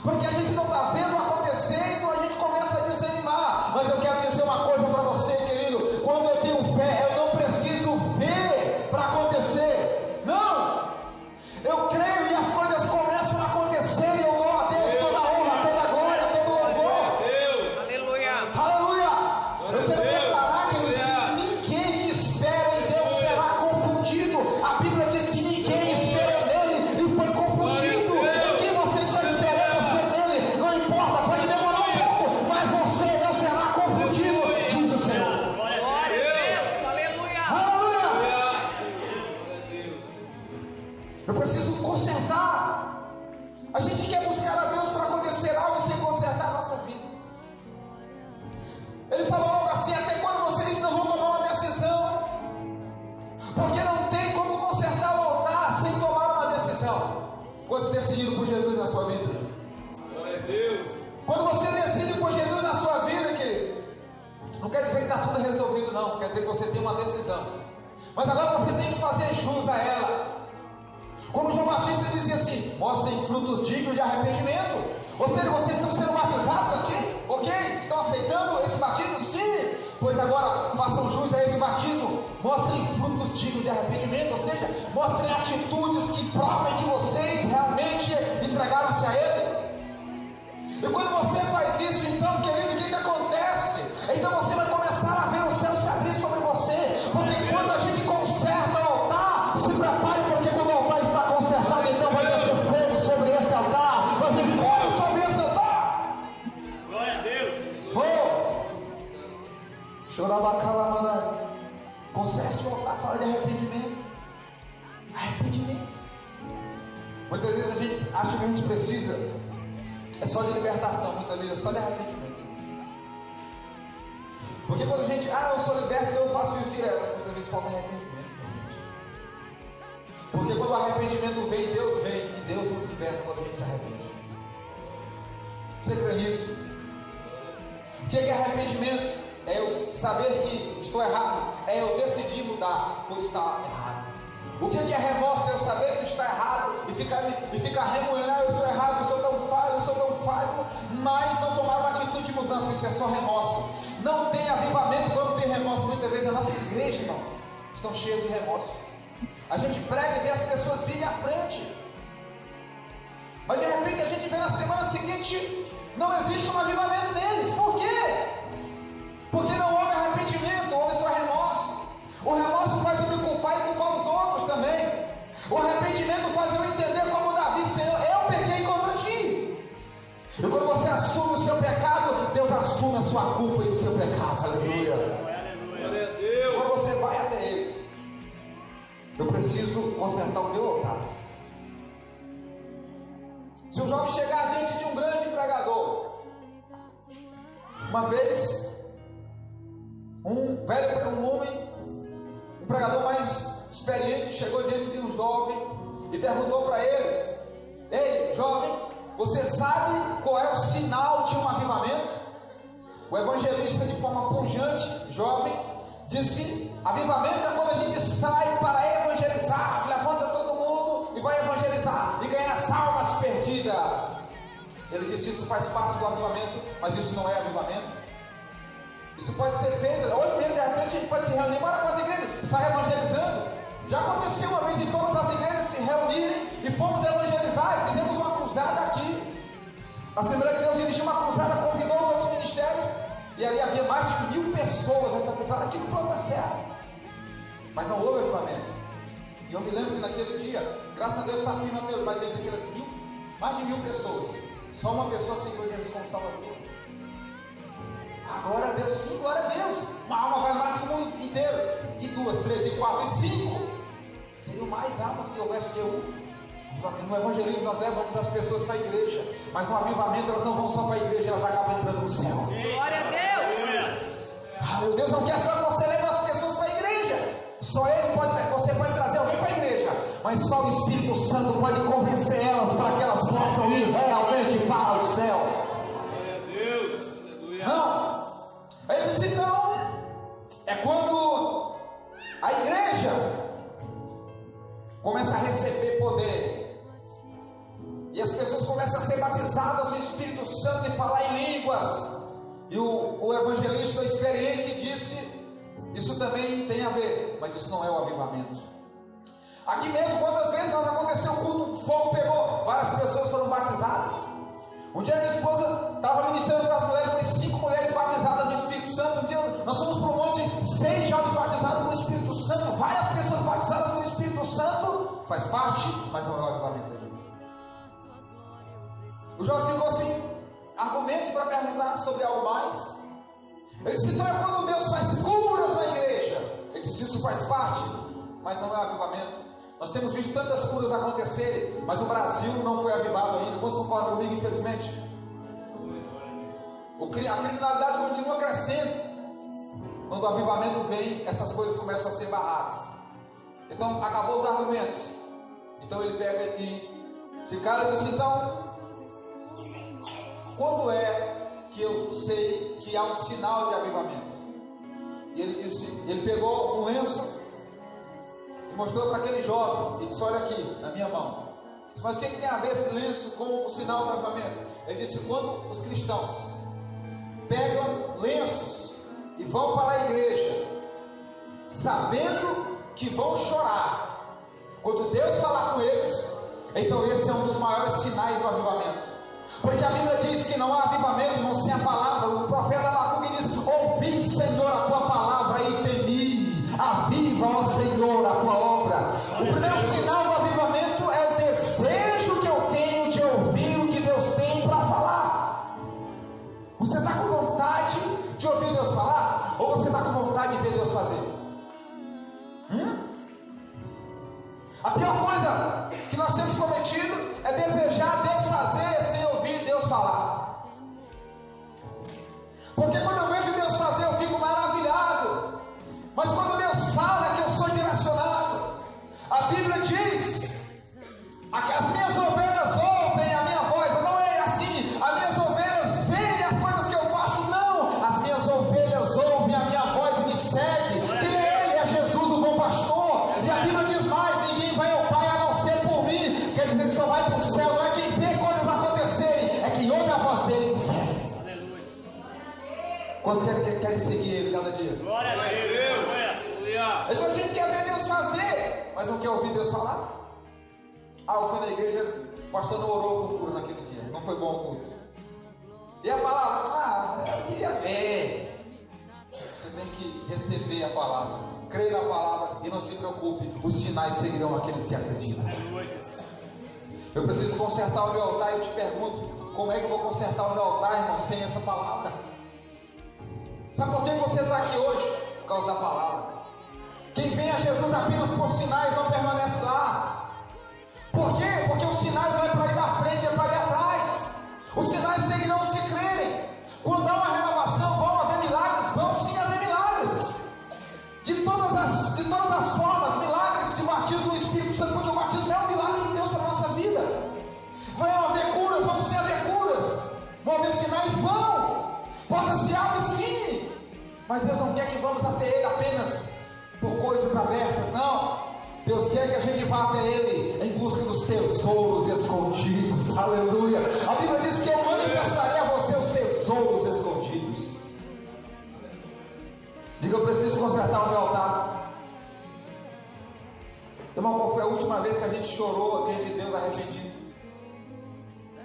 Porque a gente não está vendo acontecer, então a gente começa a desanimar. Mas eu quero dizer uma coisa para você, querido: quando eu tenho fé, eu não preciso ver para acontecer. Não! Eu creio e as coisas começam a acontecer, e eu dou a Deus toda a honra, toda a glória, todo o louvor. Aleluia. Aleluia! Eu quero declarar, querido, que ninguém que espera em Deus será confundido. A Bíblia diz que ninguém espera nele e foi confundido. O que você está esperando ser dele, não importa, pode demorar um pouco, mas você não será confundido, diz o Senhor. Glória a Deus. Aleluia. Aleluia! Eu preciso consertar. A gente quer buscar a Deus para acontecer algo sem consertar a nossa vida. Ele falou algo assim: até quando vocês não vão tomar uma decisão? Porque não tem como consertar o altar sem tomar uma decisão. Quantos decidiram por Jesus na sua vida? Glória a Deus. Quando você decide por Jesus na sua vida, querido, não quer dizer que está tudo resolvido, não. Quer dizer que você tem uma decisão. Mas agora você tem que fazer jus a ela. Como João Batista dizia assim: mostrem frutos dignos de arrependimento. Ou seja, vocês estão sendo batizados aqui? Ok? Estão aceitando esse batismo? Sim! Pois agora façam jus a esse batismo. Mostrem frutos dignos de arrependimento. Ou seja, mostrem atitudes que provem que vocês realmente entregaram-se a Ele. E quando você faz isso, então, querido, o que acontece? Então você vai começar a ver o céu se abrir sobre você. Porque quando a gente conserta o altar, se prepare, porque quando o altar está consertado, então vai descer fogo sobre esse altar. Vai vir fogo sobre esse altar. Glória a Deus. Chorabacalamanda. Conserte o altar, fala de arrependimento. Arrependimento. Muitas vezes a gente acha que a gente precisa é só de libertação, muitas vezes é só de arrependimento. Porque quando a gente, eu sou liberto, então eu faço isso direto, muitas vezes falta arrependimento. Porque quando o arrependimento vem, e Deus nos liberta quando a gente se arrepende. Você crê nisso? O que é arrependimento? É eu saber que estou errado, é eu decidir mudar quando está errado. O que é remorso? É eu saber que está errado e ficar remoendo: eu sou errado, eu sou tão falho, mas não tomar uma atitude de mudança. Isso é só remorso. Não tem avivamento quando tem remorso. Muitas vezes as nossas igrejas, irmão, estão cheias de remorso. A gente prega e vê as pessoas virem à frente, mas de repente a gente vê na semana seguinte, não existe um avivamento neles. Por quê? Porque não houve arrependimento, houve só remorso. O remorso faz eu me culpar e culpar os outros também. O arrependimento faz eu entender como Davi: Senhor, eu pequei contra ti. E quando você assume o seu pecado, Deus assume a sua culpa e o seu pecado. Aleluia. Glória a Deus. Quando você vai até Ele: eu preciso consertar o meu altar. Se o jovem chegar diante de um grande pregador, uma vez, um pregador mais experiente chegou diante de um jovem e perguntou para ele: ei, jovem, você sabe qual é o sinal de um avivamento? O evangelista, de forma pungente, jovem, disse: avivamento é quando a gente sai para evangelizar, levanta todo mundo e vai evangelizar e ganhar as almas perdidas. Ele disse: isso faz parte do avivamento, mas isso não é avivamento. Isso pode ser feito, hoje mesmo de repente a gente pode se reunir, bora com as igrejas, sai evangelizando. Já aconteceu uma vez de todas as igrejas se reunirem e fomos evangelizar e fizemos uma cruzada aqui. A Assembleia de Deus dirigiu uma cruzada, convidou os outros ministérios, e ali havia mais de 1000 pessoas nessa cruzada aqui no Plano da Serra. Mas não houve avivamento. E eu me lembro que naquele dia, graças a Deus está firme até hoje, mas entre aquelas mais de 1000 pessoas, só uma pessoa aceitou Jesus como Salvador. Glória a Deus, sim, glória a Deus. Uma alma vai mais do mundo inteiro. E 2, 3, e 4, e 5. Seriam mais almas se houvesse que um. No evangelismo nós levamos as pessoas para a igreja, mas no avivamento elas não vão só para a igreja, elas acabam entrando no céu. Glória a Deus. Deus não quer só que você leve as pessoas para a igreja. Só Ele pode, você pode trazer alguém para a igreja, mas só o Espírito Santo pode convencer elas para que elas possam ir realmente para o céu. Glória a Deus. Não. Ele disse: não. É quando a igreja começa a receber poder e as pessoas começam a ser batizadas no Espírito Santo e falar em línguas. E o evangelista experiente disse: isso também tem a ver, mas isso não é o avivamento. Aqui mesmo, quantas vezes nós aconteceu o culto, o fogo pegou, várias pessoas foram batizadas. Um dia minha esposa estava ministrando para as mulheres, foi 5 mulheres batizadas no Espírito Santo. Um dia nós fomos para um monte, 6 jovens batizados no Espírito Santo, várias pessoas batizadas no Espírito Santo. Faz parte, mas não é o avivamento da igreja. O jovem ficou assim, argumentos para perguntar sobre algo mais. Ele disse: então é quando Deus faz curas na igreja. Ele disse: isso faz parte, mas não é avivamento. Nós temos visto tantas curas acontecerem, mas o Brasil não foi avivado ainda. Vocês concordam comigo, infelizmente? A criminalidade continua crescendo. Quando o avivamento vem, essas coisas começam a ser barradas. Então, acabou os argumentos. Então ele pega e esse cara disse: então, quando é que eu sei que há um sinal de avivamento? E ele disse, ele pegou um lenço e mostrou para aquele jovem e disse: olha aqui, na minha mão. Disse: mas o que tem a ver esse lenço com o sinal do avivamento? Ele disse: quando os cristãos pegam lenços e vão para a igreja, sabendo que vão chorar, quando Deus falar com eles, então esse é um dos maiores sinais do avivamento. Porque a Bíblia diz que não há avivamento não sem a palavra. O profeta Abacuque diz: ouvi, Senhor, a tua palavra e temi. Aviva, ó Senhor, a tua obra. O primeiro sinal do avivamento é o desejo que eu tenho de ouvir o que Deus tem para falar. Você está com vontade de ouvir Deus falar? Ou você está com vontade de ver Deus fazer? A pior coisa que nós temos cometido é desejar Deus fazer sem ouvir Deus falar. Porque quando eu vejo Deus fazer, eu fico maravilhado. Mas quando Deus fala, é que eu sou direcionado. A Bíblia diz: as minhas ovelhas ouvem a minha voz. Não é assim, as minhas ovelhas veem as coisas que eu faço. Não, as minhas ovelhas ouvem a minha voz e me seguem. E Ele é Jesus, o bom pastor. E a Bíblia diz mais: ninguém vai ao Pai a não ser por mim. Quer dizer que só vai para o céu. Não é quem vê coisas acontecerem, é quem ouve a voz dele e me segue. Você quer seguir Ele cada dia? Glória a Deus. Então a gente quer ver Deus fazer, mas não quer ouvir Deus falar. Eu fui na igreja, o pastor não orou por cura naquele dia, não foi bom o culto. E a palavra, eu queria ver. Você tem que receber a palavra, crer na palavra e não se preocupe, os sinais seguirão aqueles que acreditam. Eu preciso consertar o meu altar e eu te pergunto: como é que eu vou consertar o meu altar, irmão, sem essa palavra? Sabe por que você está aqui hoje? Por causa da palavra. Quem vem a Jesus apenas por sinais não permanece lá. Por quê? Porque os sinais não é para ir na frente, é para ir atrás. Os sinais seguirão os que crerem. Quando há uma renovação, vão haver milagres? Vão sim haver milagres. De todas as formas, milagres de batismo no Espírito Santo, porque o batismo é um milagre de Deus para a nossa vida. Vão haver curas? Vão sim haver curas. Vão haver sinais? Vão. Portas se abrem sim. Mas Deus não quer que vamos até Ele apenas por coisas abertas, não. Deus quer que a gente vá até Ele em busca dos tesouros escondidos. Aleluia. A Bíblia diz que mostrarei a você os tesouros escondidos. Diga, eu preciso consertar o meu altar. Irmão, qual foi a última vez que a gente chorou diante de Deus arrependido?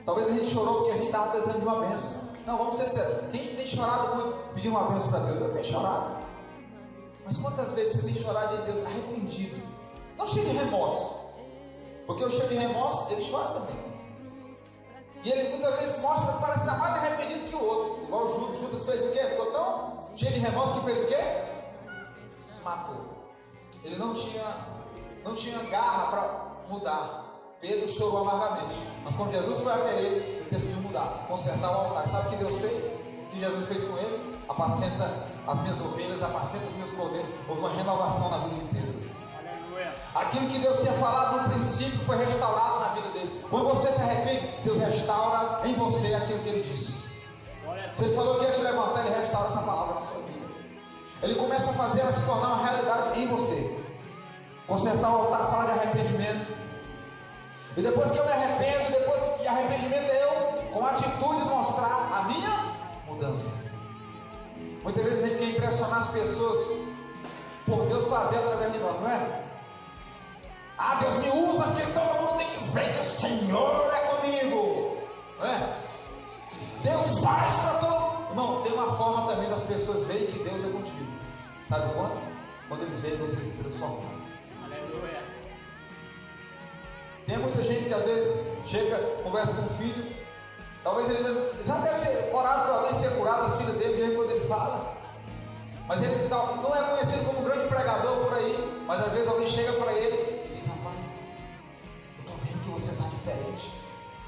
Talvez a gente chorou porque a gente estava precisando de uma bênção. Não, vamos ser sérios. A gente tem chorado muito, pedindo uma bênção para Deus. Eu tenho chorado. Mas quantas vezes você tem chorado de Deus arrependido? Não cheio de remorso. Porque o cheio de remorso, ele chora também. E ele muitas vezes mostra que parece estar mais arrependido que o outro. Igual o Judas fez o quê? Ficou tão cheio de remorso que fez o quê? Se matou. Ele não tinha garra para mudar. Pedro chorou amargamente. Mas quando Jesus foi até ele decidiu mudar, consertar o altar. Sabe o que Deus fez? O que Jesus fez com ele? Apacenta as minhas ovelhas, apacenta os meus cordeiros. Houve uma renovação na vida de Pedro. Aquilo que Deus tinha falado no princípio foi restaurado na vida dele. Quando você se arrepende, Deus restaura em você aquilo que ele disse. Se ele falou que ia te levantar, ele restaura essa palavra na sua vida. Ele começa a fazer ela se tornar uma realidade em você. Consertar o altar fala de arrependimento. E depois que eu me arrependo, depois que arrependimento é eu, com atitudes, mostrar a minha mudança. Muitas vezes a gente quer impressionar as pessoas por Deus fazer através de nós, não é? Ah, Deus me usa porque todo mundo tem que ver que o Senhor é comigo, não é? Deus faz para todo. Irmão, tem uma forma também das pessoas verem que Deus é contigo. Sabe quando? Quando eles veem você se transformar. Aleluia. Tem muita gente que às vezes chega, conversa com o filho. Talvez ele já deve ter orado para alguém ser curado, as filhas dele, mesmo quando ele fala. Mas ele não é conhecido como um grande pregador por aí. Mas às vezes alguém chega para ele e diz: rapaz, eu estou vendo que você está diferente.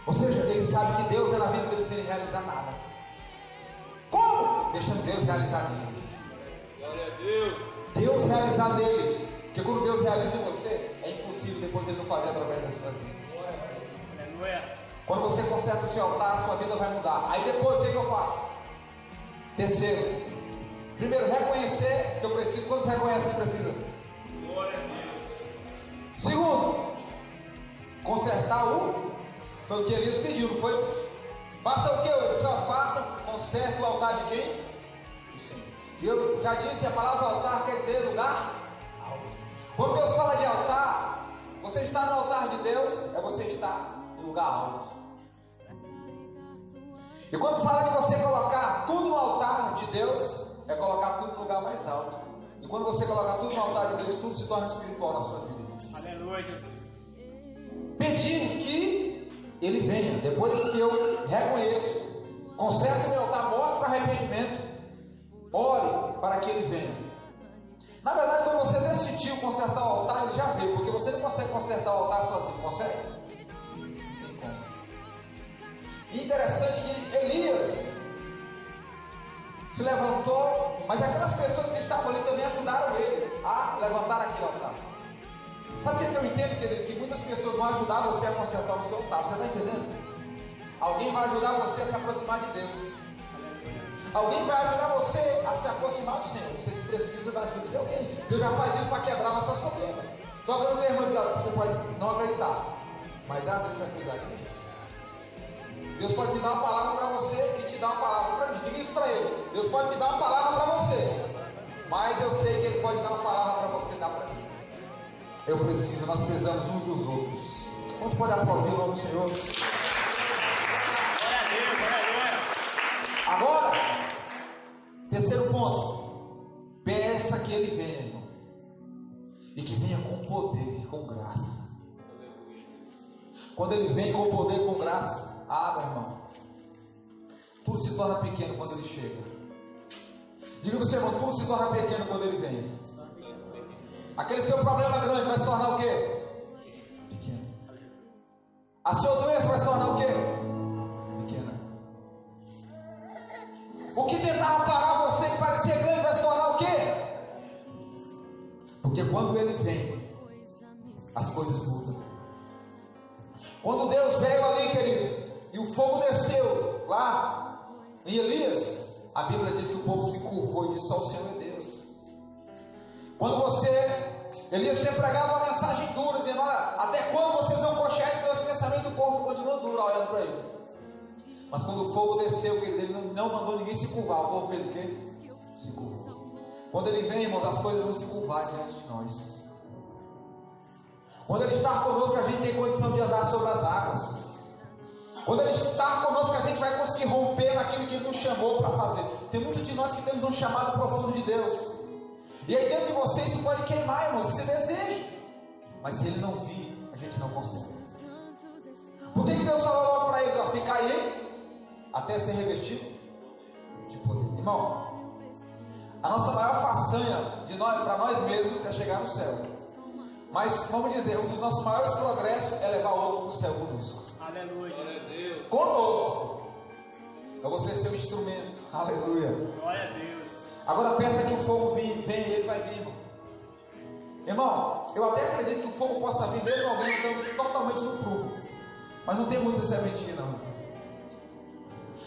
Ou seja, ele sabe que Deus é na vida dele sem realizar nada. Como? Deixa Deus realizar nele. Glória a Deus. Deus realizar nele. Porque quando Deus realiza em você, é impossível depois ele não fazer através da sua vida. Aleluia. Quando você conserta o seu altar, a sua vida vai mudar. Aí depois, o que eu faço? Terceiro, primeiro, reconhecer que eu preciso. Quando você reconhece que precisa? Glória a Deus. Segundo, consertar foi o que Elias pediu, não foi? Faça o que eu só faça, conserte o altar de quem? Do Senhor. E eu já disse, a palavra altar quer dizer lugar alto. Quando Deus fala de altar, você está no altar de Deus, é você estar no lugar alto. E quando fala de você colocar tudo no altar de Deus, é colocar tudo no lugar mais alto. E quando você colocar tudo no altar de Deus, tudo se torna espiritual na sua vida. Aleluia, Jesus. Pedir que Ele venha, depois que eu reconheço, conserto o meu altar, mostro arrependimento, ore para que Ele venha. Na verdade, quando você decidiu consertar o altar, Ele já veio, porque você não consegue consertar o altar sozinho, consegue? Interessante que Elias se levantou, mas aquelas pessoas que estavam ali também ajudaram ele a levantar aquele altar. Sabe o que eu entendo, querido? Que muitas pessoas vão ajudar você a consertar o seu altar. Você está entendendo? Alguém vai ajudar você a se aproximar de Deus. Alguém vai ajudar você a se aproximar do Senhor. Você precisa da ajuda de alguém. Deus já faz isso para quebrar a nossa soberba. Estou dando um irmão de Deus, você pode não acreditar, mas às vezes você vai precisar de mim. Deus pode me dar uma palavra para você e te dar uma palavra para mim. Diga isso para ele. Deus pode me dar uma palavra para você, mas eu sei que Ele pode dar uma palavra para você dar para mim. Eu preciso, nós precisamos uns dos outros. Vamos pode aplaudir o nome do Senhor. Glória a Deus, glória a Deus. Agora, terceiro ponto. Peça que Ele venha, irmão. E que venha com poder, com graça. Quando Ele vem com poder e com graça, meu irmão, tudo se torna pequeno quando Ele chega. Diga para o seu irmão, tudo se torna pequeno quando Ele vem. Aquele seu problema grande vai se tornar o quê? Pequeno. A sua doença vai se tornar o quê? Pequena. O que tentava parar você que parecia grande vai se tornar o quê? Porque quando Ele vem, as coisas mudam. Quando Deus veio ali, querido, e o fogo desceu lá em Elias, a Bíblia diz que o povo se curvou e disse: só o Senhor é Deus. Quando Elias tinha pregado uma mensagem dura, dizendo: olha, até quando vocês vão coxar em Deus? O pensamento do povo continua duro olhando para ele. Mas quando o fogo desceu, ele não mandou ninguém se curvar. O povo fez o quê? Se curvou. Quando ele vem, irmãos, as coisas vão se curvar diante de nós. Quando ele está conosco, a gente tem condição de andar sobre as águas. Quando ele está conosco, a gente vai conseguir romper naquilo que ele nos chamou para fazer. Tem muitos de nós que temos um chamado profundo de Deus. E aí dentro de você isso pode queimar, irmãos, esse desejo. Mas se ele não vir, a gente não consegue. Por que Deus falou logo para eles, ó, fica aí até ser revestido de poder? Irmão, a nossa maior façanha para nós mesmos é chegar no céu. Mas, vamos dizer, um dos nossos maiores progressos é levar outros para o céu conosco. Aleluia. Glória a Deus. Conosco. É você ser o instrumento. Aleluia. Glória a Deus. Agora pensa que o fogo vem e ele vai vir, irmão. Irmão, eu até acredito que o fogo possa vir mesmo alguém estando totalmente no prumo. Mas não tem muita serventia, não.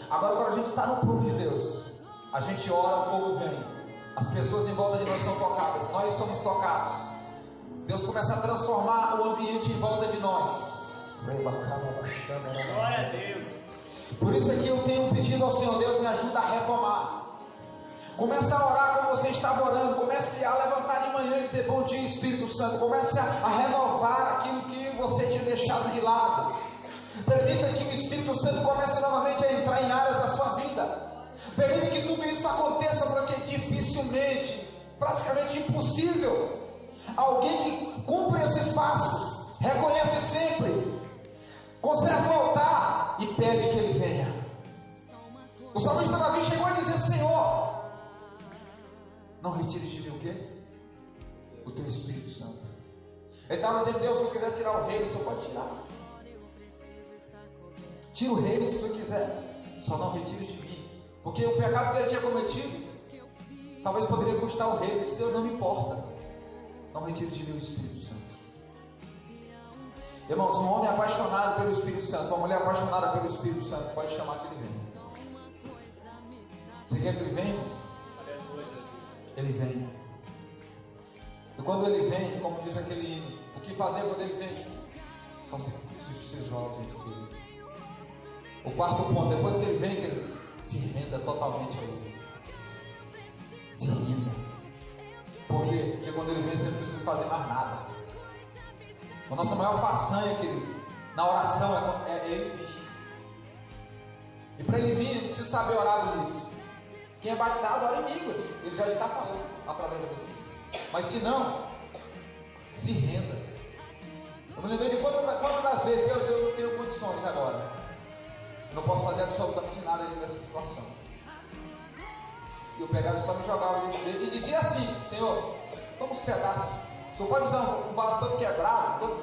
Agora, quando a gente está no prumo de Deus, a gente ora, o fogo vem. As pessoas em volta de nós são tocadas. Nós somos tocados. Deus começa a transformar o ambiente em volta de nós. Glória a Deus. Por isso aqui eu tenho pedido ao Senhor, Deus me ajuda a retomar. Comece a orar como você estava orando. Comece a levantar de manhã e dizer bom dia, Espírito Santo. Comece a renovar aquilo que você tinha deixado de lado. Permita que o Espírito Santo comece novamente a entrar em áreas da sua vida. Permita que tudo isso aconteça, porque dificilmente, praticamente impossível, alguém que cumpre esses passos, reconhece sempre, conserta o altar e pede que ele venha. O salmista Davi chegou a dizer: Senhor, não retires de mim o quê? O teu Espírito Santo. Ele estava dizendo: Deus, se eu quiser tirar o reino, só pode tirar. Tira o reino se você quiser, só não retires de mim. Porque o pecado que ele tinha cometido talvez poderia custar o reino. Isso Deus não me importa. Não retire de mim o Espírito Santo. Irmãos, um homem apaixonado pelo Espírito Santo, uma mulher apaixonada pelo Espírito Santo, pode chamar que ele vem. Você quer que ele venha? Ele vem. E quando ele vem, como diz aquele hino, o que fazer quando ele vem? Só se joga diante dele. O quarto ponto, depois que ele vem, que ele se renda totalmente a ele. Se renda. Por quê? Porque quando ele vem, você não precisa fazer mais nada. A nossa maior façanha, querido, na oração é ele vir. E para ele vir, não precisa saber orar bonito. Quem é batizado, ora em línguas. Ele já está falando através de você. Mas se não, se renda. Eu me lembrei de quantas das vezes, Deus, eu não tenho condições agora. Eu não posso fazer absolutamente nada nessa situação. E eu pegava e só me jogava diante dele e dizia assim: Senhor, toma os pedaços. O Senhor pode usar um vaso todo quebrado,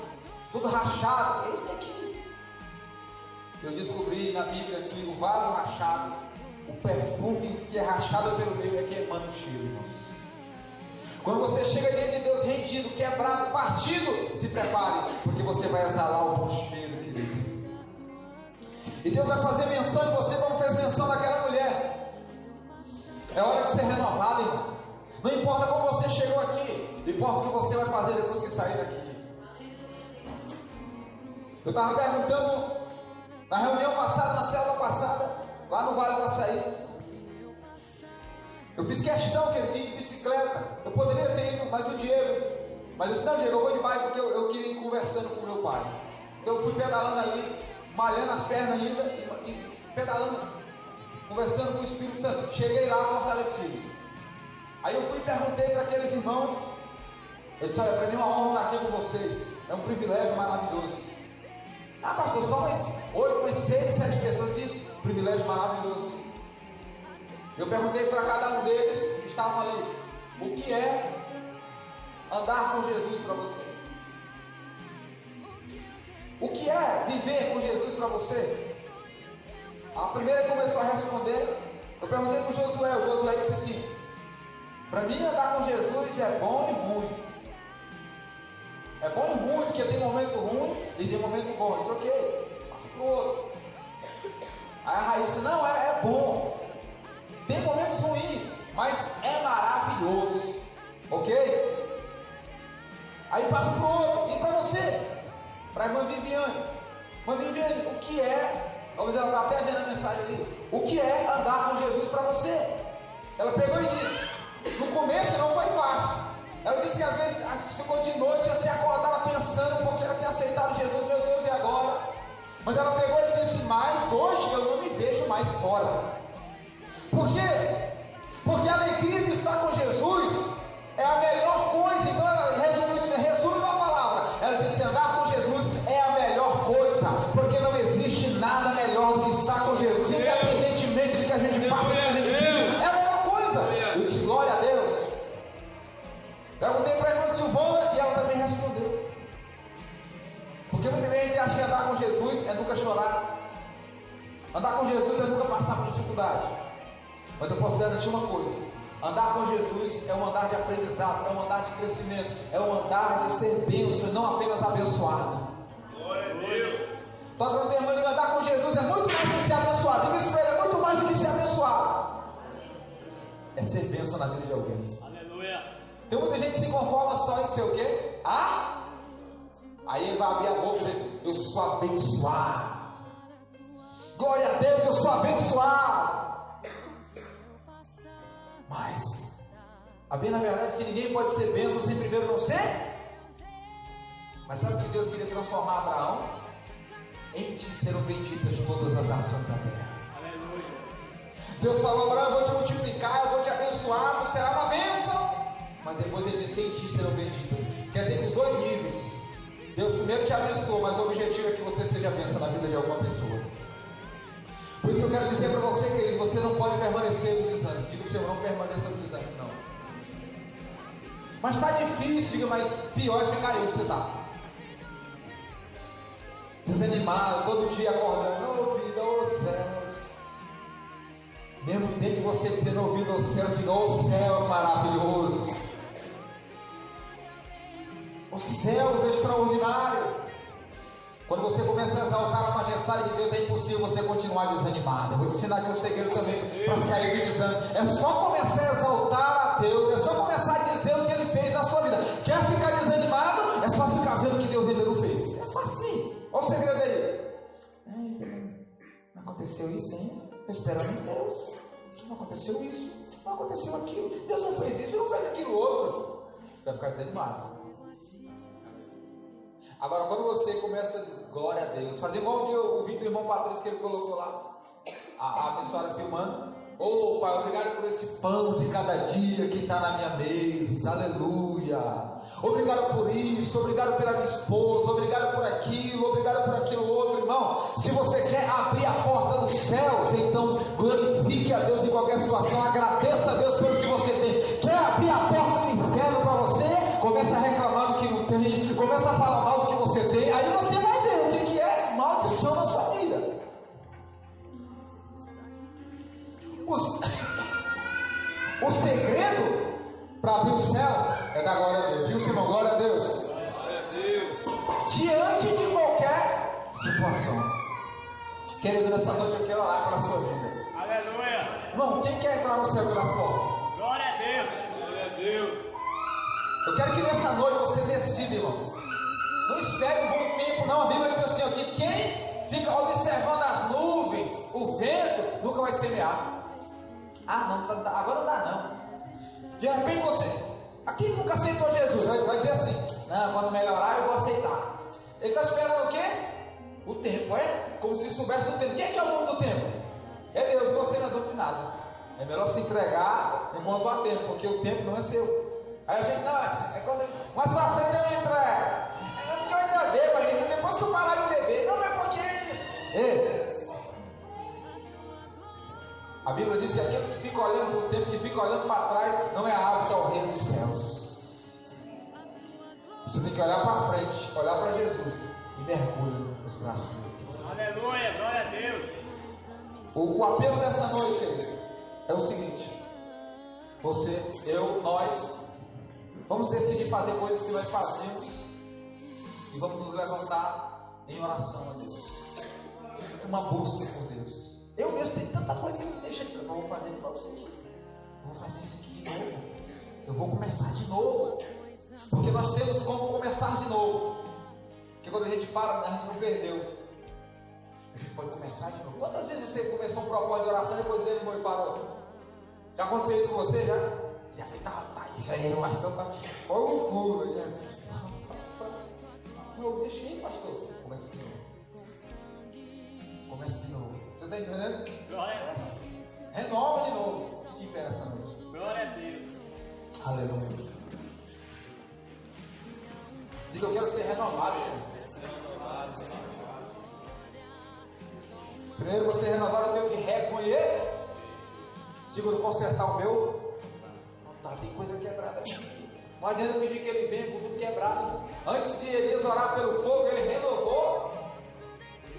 todo rachado. Esse daqui. Eu descobri na Bíblia que o vaso rachado, o perfume que é rachado pelo meio, é que emana o cheiro, irmãos. Quando você chega diante de Deus rendido, quebrado, partido, se prepare, porque você vai exalar o bom cheiro, querido. E Deus vai fazer menção em você como fez menção daquela mulher. É hora de ser renovado, irmão. Não importa como você chegou aqui, importa o que você vai fazer depois que sair daqui. Eu estava perguntando na reunião passada, na célula passada, lá no Vale do Açaí. Eu fiz questão que ele tinha de bicicleta. Eu poderia ter ido, mas o Diego. Mas eu disse: não, Diego, eu vou de bike porque eu queria ir conversando com meu pai. Então eu fui pedalando ali, malhando as pernas ainda e pedalando, conversando com o Espírito Santo. Cheguei lá fortalecido. Aí eu fui e perguntei para aqueles irmãos. Eu disse: olha, para mim é uma honra estar aqui com vocês. É um privilégio maravilhoso. Ah, pastor, só mais 8, 6, 7 pessoas. Isso, privilégio maravilhoso. Eu perguntei para cada um deles que estavam ali: o que é andar com Jesus para você? O que é viver com Jesus para você? A primeira começou a responder. Eu perguntei para o Josué. O Josué disse assim: para mim andar com Jesus é bom e ruim. É bom e ruim, porque tem momento ruim e tem momento bom. Isso ok, passa para o outro. Aí a Raíssa: não, é bom. Tem momentos ruins, mas é maravilhoso. Ok? Aí passa para o outro. E para você? Para a irmã Viviane: irmã Viviane, o que é Talvez ela está até vendo a mensagem ali. O que é andar com Jesus para você? Ela pegou e disse: no começo não foi fácil. Ela disse que às vezes ficou de noite, assim, acordava pensando, porque ela tinha aceitado Jesus, meu Deus, e agora? Mas ela pegou e disse: mas hoje eu não me vejo mais fora. Por quê? Porque a alegria de estar com Jesus é a melhor coisa. Então ela resume uma palavra. Ela disse: andar com Jesus é a melhor coisa, porque não existe nada melhor do que estar com Jesus, independentemente do que a gente passa, do que a gente vive. É a melhor coisa. Eu disse: glória a Deus. Perguntei para a irmã Silvana e ela também respondeu. Porque muita gente acha que andar com Jesus é nunca chorar. Andar com Jesus é nunca passar por dificuldade. Mas eu posso garantir uma coisa: andar com Jesus é um andar de aprendizado, é um andar de crescimento, é um andar de ser bênção, não apenas abençoado. Glória a Deus. Estou falando de irmã, andar com Jesus é muito mais do que ser abençoado. Diga isso para ele: é muito mais do que ser abençoado. É ser bênção na vida de alguém. Aleluia. Tem muita gente que se conforma só em ser o quê? Aí ele vai abrir a boca e dizer: eu sou abençoado. Glória a Deus, eu sou abençoado. Mas a bem na verdade é que ninguém pode ser bênção sem primeiro não ser. Mas sabe que Deus queria transformar Abraão? Em ti serão benditas todas as nações da terra. Aleluia. Deus falou: Abraão, eu vou te multiplicar, eu vou te abençoar, você será uma bênção. Mas depois ele disse: em ti serão benditas. Quer dizer, os dois níveis. Deus primeiro te abençoa, mas o objetivo é que você seja bênção na vida de alguma pessoa. Por isso eu quero dizer para você, querido, você não pode permanecer no desânimo. Diga para o Senhor: não permaneça no desânimo, não. Mas está difícil, diga, mas pior é ficar aí onde você está. Desanimado, todo dia acordando: ô vida, ô céus. Mesmo dentro de você dizendo ouvido ao céu, diga: ô céus maravilhoso. Os céus extraordinários. Quando você começa a exaltar a majestade de Deus, é impossível você continuar desanimado. Eu vou te ensinar aqui um segredo também para sair do desânimo. É só começar a exaltar a Deus, é só começar a dizer o que Ele fez na sua vida. Quer ficar desanimado? É só ficar vendo o que Deus ainda não fez. É fácil. Olha o segredo aí. Não aconteceu isso ainda. Estou esperando em Deus. Não aconteceu isso, não aconteceu aquilo. Deus não fez isso, não fez aquilo outro. Vai ficar desanimado. Agora, quando você começa a dizer glória a Deus, fazer igual o vídeo do irmão Patrício que ele colocou lá, a pessoa filmando: ô Pai, obrigado por esse pão de cada dia que está na minha mesa, aleluia. Obrigado por isso, obrigado pela minha esposa, obrigado por aquilo outro. Irmão, se você quer abrir a porta dos céus, então glorifique a Deus em qualquer situação, agradeça a Deus pelo que você tem. Quer abrir a porta do inferno para você? Começa a reclamar do que não tem, começa a falar mal do que você tem, aí você vai ver o que é maldição na sua vida. O segredo para abrir o céu é dar glória a Deus. Diga, Senhor, glória a Deus. Glória a Deus. Diante de qualquer situação. Querido, nessa noite eu quero orar pela sua vida. Aleluia. Irmão, quem quer entrar no céu pelas portas? Glória a Deus. Glória a Deus. Eu quero que nessa noite você decida, irmão. Não espere um bom tempo, não. A Bíblia diz assim: ó, que quem fica observando as nuvens, o vento, nunca vai semear. Não, agora não dá não. De repente você, aqui nunca aceitou Jesus, vai dizer assim: não, quando melhorar eu vou aceitar. Ele está esperando o quê? O tempo, é? Como se soubesse o tempo. Quem é que é o nome do tempo? É Deus, você não é dono de nada. É melhor se entregar enquanto há tempo, porque o tempo não é seu. Aí a gente, não, é quando. Mas pra frente eu me entrego. É porque eu ainda bebo ainda, depois que eu parar de beber. Não, é porque. Ei. A Bíblia diz que aquele que fica olhando para o tempo, que fica olhando para trás, não é apto ao reino dos céus. Você tem que olhar para frente, olhar para Jesus e mergulha nos braços dele. Aleluia, glória a Deus. O apelo dessa noite, querido, é o seguinte: você, eu, nós vamos decidir fazer coisas que nós fazemos e vamos nos levantar em oração a Deus. Uma busca por Deus. Eu mesmo tenho tanta coisa que me deixa aqui. Eu vou fazer igual isso aqui. Eu vou fazer isso aqui de novo. Eu vou começar de novo. Porque nós temos como começar de novo. Porque quando a gente para, a gente não perdeu. A gente pode começar de novo. Quantas vezes você começou um propósito de oração e depois ele foi e parou? Já aconteceu isso com você? Já foi, tá, isso aí, o pastor tá. Foi um pulo, né? Não, deixei, pastor. Começa de novo. Começa de novo. Você está entendendo? Glória a Deus. Renova de novo. Fique em pé essa noite. Glória a Deus. Aleluia. Diga, eu quero ser renovado, Senhor. Primeiro você renovar, eu tenho que reconhecer. Segundo, consertar o meu. Não tá, tem coisa quebrada aqui. Não adianta pedir que ele venha com tudo quebrado. Antes de Elias orar pelo fogo, ele renovou.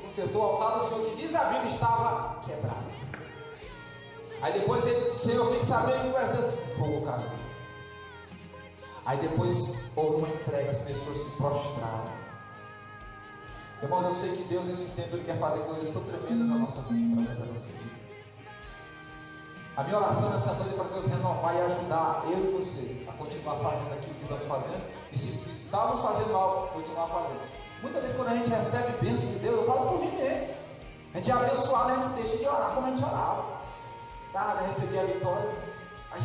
Consertou o altar do Senhor, que diz a Bíblia, estava quebrado. Aí depois ele disse, Senhor, fique sabendo que vai ter fogo, cara. Aí depois houve uma entrega, as pessoas se prostraram. Irmãos, eu sei que Deus nesse tempo Ele quer fazer coisas tão tremendas na nossa vida, através da nossa vida. A minha oração nessa noite é para Deus renovar e ajudar eu e você a continuar fazendo aquilo que estamos fazendo. E se estamos fazendo algo, continuar fazendo. Muitas vezes quando a gente recebe bênção de Deus, eu falo por mim mesmo. A gente é abençoado, a gente deixa de orar como a gente orava. Tá, receber a vitória.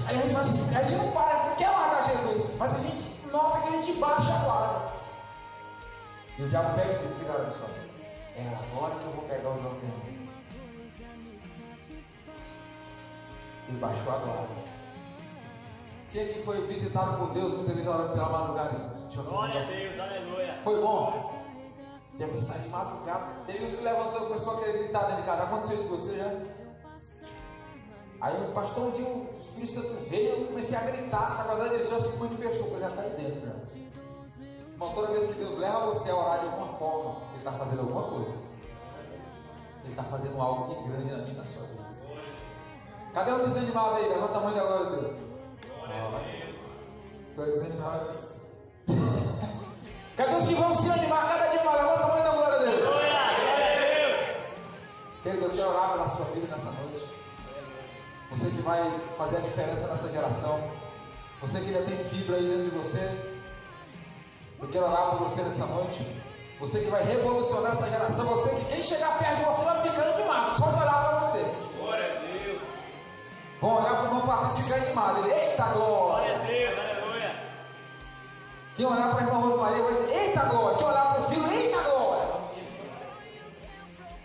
Aí a gente não para, não quer largar Jesus, mas a gente nota que a gente baixa a guarda. E o diabo pega e diz, cuidado pessoal, é agora que eu vou pegar o João. Ele baixou a guarda. Quem aqui foi visitado por Deus, muitas vezes orando pela madrugada? Glória a Deus, aleluia. Foi bom? Deve estar de madrugada. Teve uns que levantou, começou a querer gritar dentro de casa. Aconteceu isso com você já? Aí o pastor, um dia o Espírito Santo veio, eu comecei a gritar. Na verdade ele já se manifestou, porque já está aí dentro. Né? Irmão, toda vez que Deus leva você a orar de alguma forma, Ele está fazendo alguma coisa. Ele está fazendo algo muito grande na minha e na sua vida. Cadê o desanimado aí? Levanta a mão da glória de Deus. Estou desanimado. Cadê os que vão se animar cada dia mais? Levanta a mão da glória de Deus. Glória a Deus. Querido, eu quero orar pela sua vida nessa noite. Você que vai fazer a diferença nessa geração. Você que ainda tem fibra aí dentro de você. Eu quero orar por você nessa noite. Você que vai revolucionar essa geração. Você que quem chegar perto de você vai ficando animado. Só de olhar para você. Glória a Deus. Vão olhar para o irmão Patrício e ficar animado. Ele, eita glória. Glória a Deus, aleluia. Quem olhar para a irmã Rosmaria vai dizer, eita glória. Quem olhar para o filho, eita glória.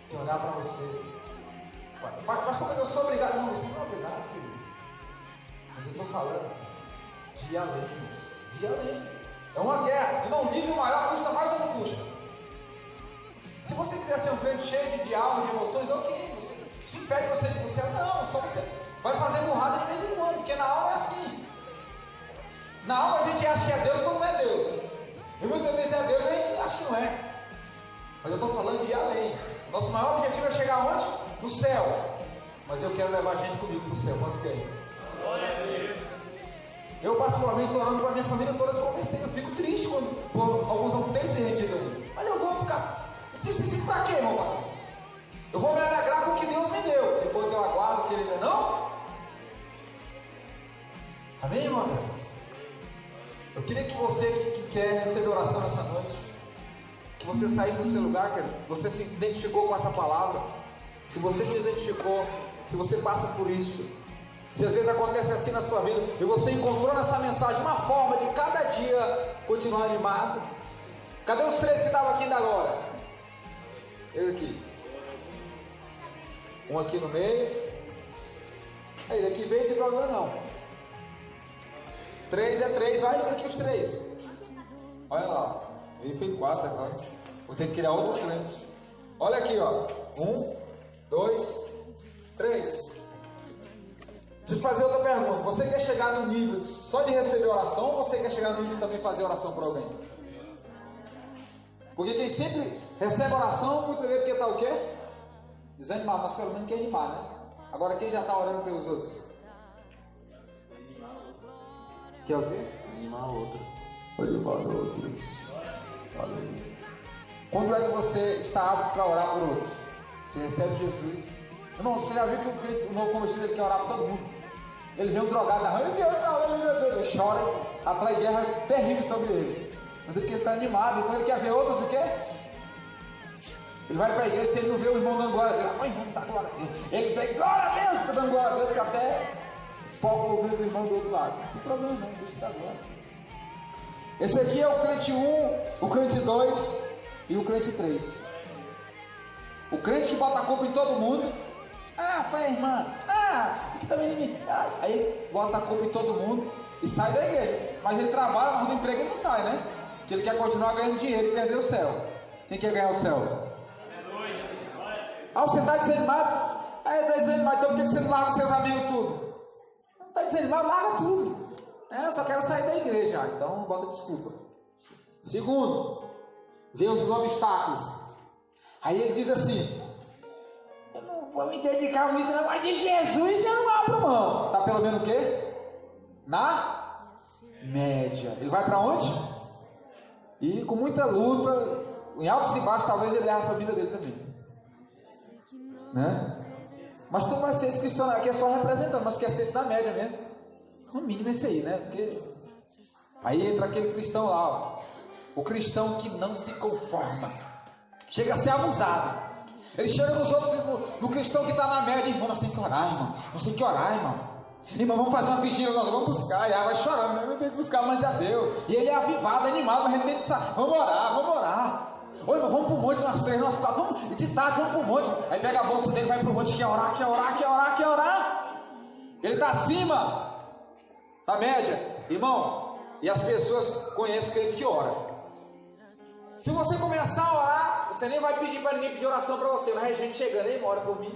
Quem olhar para você. Pastor, eu sou obrigado. Não, você não é obrigado, filho. Mas eu estou falando de além. De além. É uma guerra. E não nível maior custa mais ou não custa. Se você quiser ser um crente cheio de alma, de emoções, ok. Você, se impede você de ir para o céu, não. Só você vai fazer burrada de vez em quando, porque na alma é assim. Na alma a gente acha que é Deus quando não é Deus. E muitas vezes é Deus e a gente acha que não é. Mas eu estou falando de ir além. Nosso maior objetivo é chegar onde? No céu. Mas eu quero levar a gente comigo para o céu. Quantos querem? Glória a Deus. Eu particularmente estou orando para a minha família toda se converter. Eu fico triste quando alguns não têm se rendido ainda. Mas eu vou ficar triste para quê, irmão Patrício? Eu vou me alegrar com o que Deus me deu. Depois eu aguardo o que Ele me deu. Não? Amém, irmão? Eu queria que você que quer receber oração nessa noite, que você saísse do seu lugar, que você se identificou com essa palavra. Se você se identificou, se você passa por isso, se às vezes acontece assim na sua vida, e você encontrou nessa mensagem uma forma de cada dia continuar animado. Cadê os três que estavam aqui ainda agora? Eu aqui. Um aqui no meio. Aí daqui veio, não tem problema não. 3 é 3, vai daqui os 3. Olha lá. Ele fez 4 agora. Vou ter que criar outro crente. Olha aqui, ó. 1, 2, 3. Deixa eu te fazer outra pergunta. Você quer chegar no nível só de receber oração ou você quer chegar no nível de também fazer oração para alguém? Porque quem sempre recebe oração, muitas vezes porque está o quê? Desanimado, mas pelo menos quer animar, né? Agora quem já está orando pelos outros? Quer o quê? Animar outro. Animar outros. Quando é que você está apto para orar por outros? Você recebe Jesus. Irmão, você já viu que o novo convertido ele quer orar por todo mundo? Ele vê um drogado na rua, ele chora, atrai guerra terrível sobre ele. Mas é porque ele está animado, então ele quer ver outros o quê? Ele vai para a igreja, se ele não vê o irmão dando glória a Deus, o irmão dá glória a Deus. Ele vem, glória a Deus, está dando glória a Deus, que até espalma o ouvido do irmão do outro lado. Não tem problema não, deixa eu dar glória. Esse aqui é o crente 1, o crente 2 e o crente 3. O crente que bota a culpa em todo mundo. Foi a irmã. Aqui também. Aí bota a culpa em todo mundo e sai da igreja. Mas ele trabalha, mas do emprego ele não sai, né? Porque ele quer continuar ganhando dinheiro e perder o céu. Quem quer ganhar o céu? Você está desanimado? Está desanimado, então por que você não larga os seus amigos tudo? Não está desanimado, larga tudo. Eu só quero sair da igreja. Então bota desculpa. Segundo, vê os obstáculos. Aí ele diz assim: eu não vou me dedicar muito, não, mas de Jesus eu não abro mão. Está pelo menos o quê? Na média. Ele vai para onde? E com muita luta, em altos e baixos, talvez ele leve a família dele também. Né? Mas tu vai ser esse cristão aqui, é só representando, mas tu quer ser esse na média mesmo. No mínimo esse aí, né? Porque aí entra aquele cristão lá, ó. O cristão que não se conforma. Chega a ser abusado. Ele chega nos outros, no cristão que está na média, irmão, nós temos que orar, irmão. Nós temos que orar, irmão. Irmão, vamos fazer uma vigília, nós vamos buscar. E aí vai chorando, né? Não tem que buscar, mas é Deus. E ele é avivado, animado, mas ele tem que saber. Vamos orar. Ô, irmão, vamos pro monte, nós três, nós quatro, vamos, de tarde, vamos pro monte. Aí pega a bolsa dele, vai pro monte, quer orar. Ele está acima da média, irmão. E as pessoas conhecem crente que ora. Se você começar a orar, você nem vai pedir para ninguém pedir oração para você, mas a gente chegando, ei, ora por mim.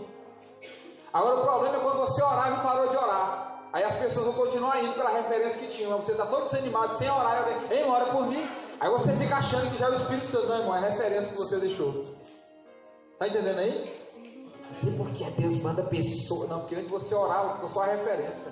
Agora o problema é quando você orar e não parou de orar. Aí as pessoas vão continuar indo pela referência que tinham. Você está todo desanimado, sem orar, ei, ora por mim. Aí você fica achando que já é o Espírito Santo. Não, irmão, é a referência que você deixou. Está entendendo aí? Não sei porque Deus manda pessoa. Não, porque antes de você orar, ficou só a referência.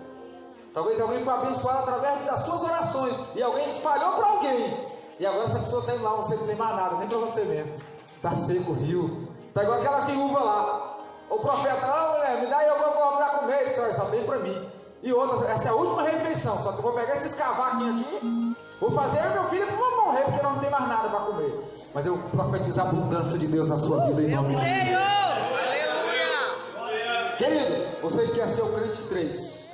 Talvez alguém foi abençoado através das suas orações. E alguém espalhou para alguém. E agora essa pessoa está indo lá, você não tem mais nada, nem para você mesmo. Está seco o rio. Está igual aquela viúva lá. O profeta, mulher, me dá aí, eu vou dar comer, senhor, só tem para mim. E outra, essa é a última refeição, só que eu vou pegar esses cavaquinhos aqui, vou fazer eu e meu filho vamos morrer, porque não tem mais nada para comer. Mas eu profetizo a abundância de Deus na sua vida em nome de Jesus. Aleluia! Querido, você que quer ser o crente 3,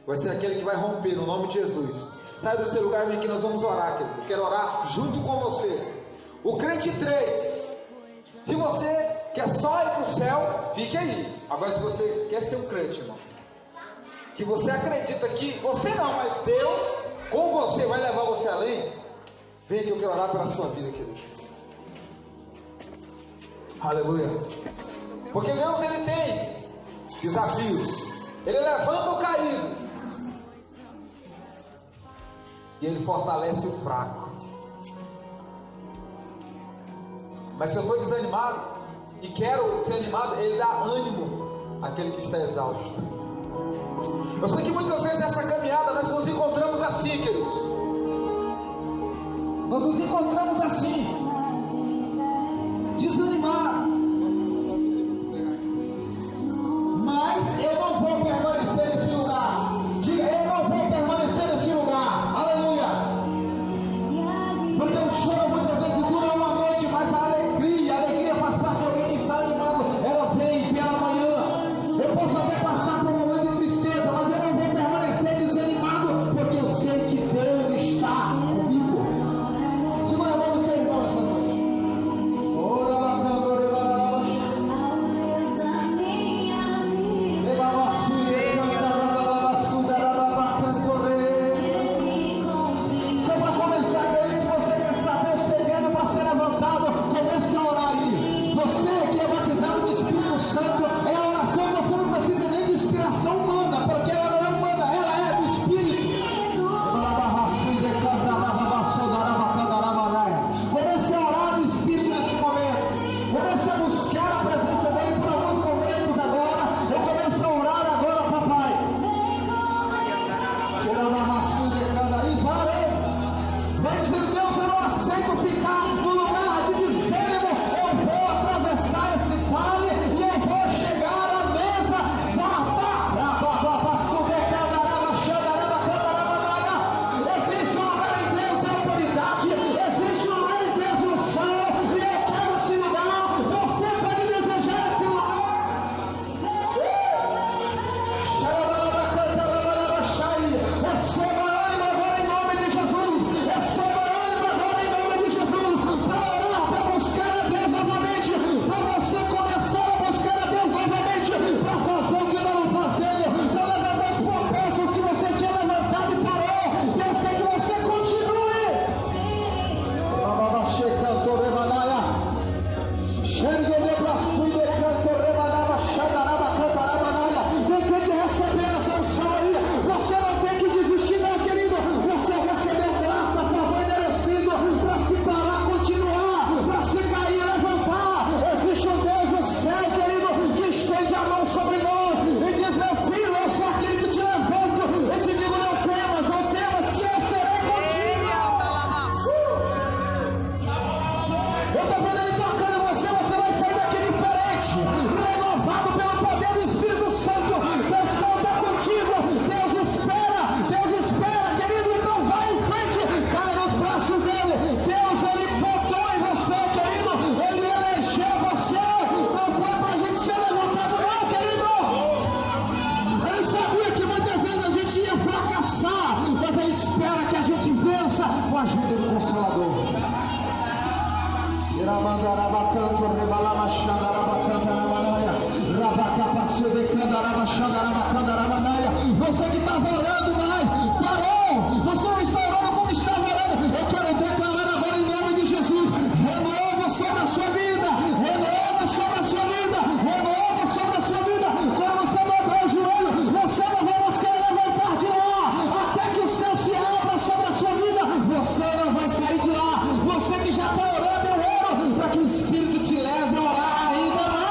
vai ser aquele que vai romper no nome de Jesus. Sai do seu lugar e vem aqui, nós vamos orar, querido. Eu quero orar junto com você. O crente 3, se você quer só ir para o céu, fique aí. Agora, se você quer ser um crente, irmão, que você acredita que você não, mas Deus com você vai levar você além, vem aqui, eu quero orar pela sua vida, querido. Aleluia. Porque Deus, ele tem desafios. Ele levanta o caído e ele fortalece o fraco. Mas se eu estou desanimado e quero ser animado, ele dá ânimo àquele que está exausto. Eu sei que muitas vezes nessa caminhada nós nos encontramos assim, queridos. Nós nos encontramos assim, desanimados. Mas eu não vou permanecer nesse lugar. Diga, eu não vou permanecer nesse lugar. Aleluia. Porque o choro muitas vezes dura uma noite, mas a alegria faz parte de alguém que está animado. Ela vem pela manhã. Eu posso até passar por um momento de tristeza, mas eu não vou permanecer desanimado, porque eu sei que Deus está comigo. Segura a mão do seu irmão nessa Eu estou vendo Ele tocando você, você vai sair daqui diferente, renovado pelo poder do Espírito Santo. Deus não está contigo, Deus espera, querido, então vai em frente, cai nos braços dele. Deus, Ele botou em você, querido, Ele elegeu você, não foi para a gente ser levantado não, querido. Ele sabia que muitas vezes a gente ia fracassar, mas Ele espera que a gente vença com a ajuda do Consolador. Você que estava orando mais, parou, você não está orando como estava orando. Eu quero declarar agora em nome de Jesus, renovo sobre a sua vida, renovo sobre a sua vida, renovo sobre a sua vida. Quando você dobrar o joelho, você não vai mais querer levantar de lá, até que o céu se abra sobre a sua vida, você não vai sair de lá. Você que já está orando, eu oro para que o Espírito te leve a orar ainda mais.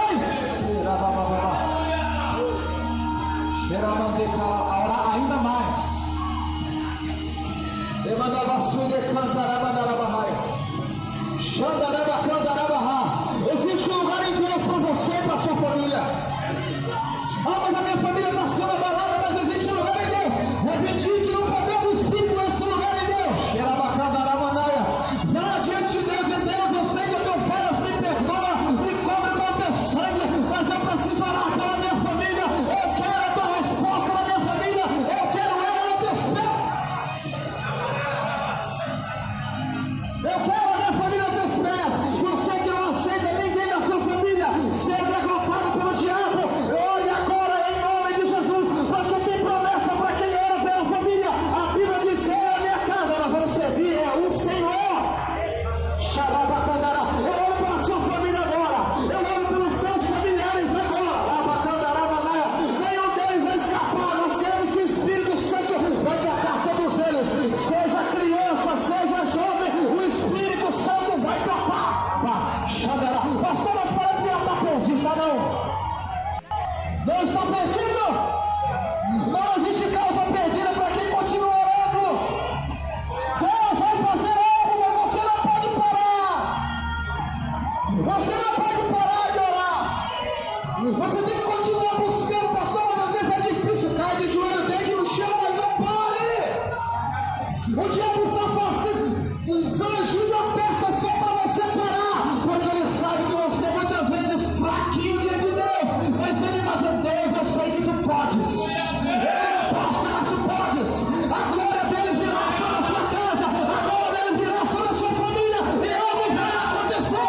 A orar ainda mais. Existe um lugar em Deus para você e para a sua família. Mas a minha família está sendo abalada, mas existe um lugar em Deus. Repetir que no poder do Espírito esse lugar em Deus. Vá diante de Deus e Deus, eu sei que eu tenho falhas, me perdoa, me cobre com o teu sangue, mas eu preciso orar pela minha família. Eu quero a tua resposta na minha família. Eu quero ela a teus pés. Eu quero a minha família a teus pés. Você que não aceita ninguém da sua família ser derrotado pelo diabo, ore agora em nome de Jesus, porque tem promessa para quem ora pela família. A Bíblia diz: a minha casa, nós vamos servir o Senhor. Xarabacandara. Eu oro pela sua família agora, eu oro pelos teus familiares agora. Labacandaramanaya. Nenhum deles vai escapar. Nós queremos que o Espírito Santo vai tocar todos eles, seja criança, seja jovem, o Espírito Santo vai tocar. Xandara. Pastor, mas parece que ela está perdida, não? Não está perdido? Não existe causa perdida para quem continua orando. Deus vai fazer algo, mas você não pode parar. Você não pode parar de orar. Você tem que continuar buscando, pastor, mas às vezes é difícil. Cai de joelho, deite no chão, mas não pare. O diabo está zangindo a testa só para você parar, porque ele sabe que você é muitas vezes fraquinho diante de Deus, mas ele vai dizer: Deus, eu sei que tu podes. Eu não posso, mas tu podes. A glória dele virá sobre a sua casa, a glória dele virá sobre a sua família, e algo vai acontecer.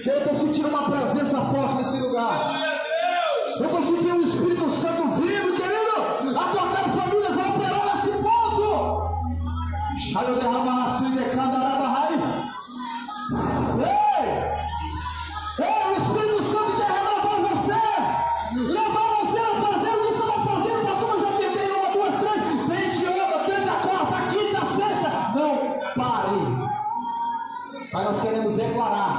Eu estou sentindo uma presença forte nesse lugar. Eu estou sentindo o Espírito Santo vivo, querido, a tocar famílias, a operar nesse ponto. Ei, o Espírito Santo quer renovar você, levar você a fazer o que você está fazendo. Pastor, eu já tentei 1, 2, 3, tente outra, tente a quarta, a quinta, a sexta. Não pare. Mas nós queremos declarar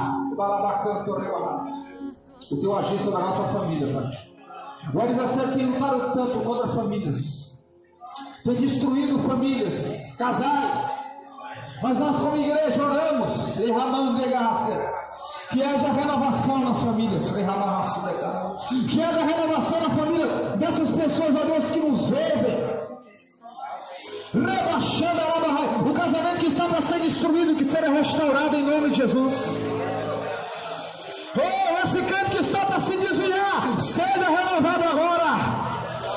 o teu agir sobre a nossa família, Pai. O adversário tem lutado tanto contra famílias, tem destruído famílias, casais, mas nós como igreja oramos, que haja renovação nas famílias, que haja renovação na família dessas pessoas, ó Deus, que nos ouvem. O casamento que está para ser destruído, que será restaurado em nome de Jesus. Esse crente que está para se desviar, seja renovado agora.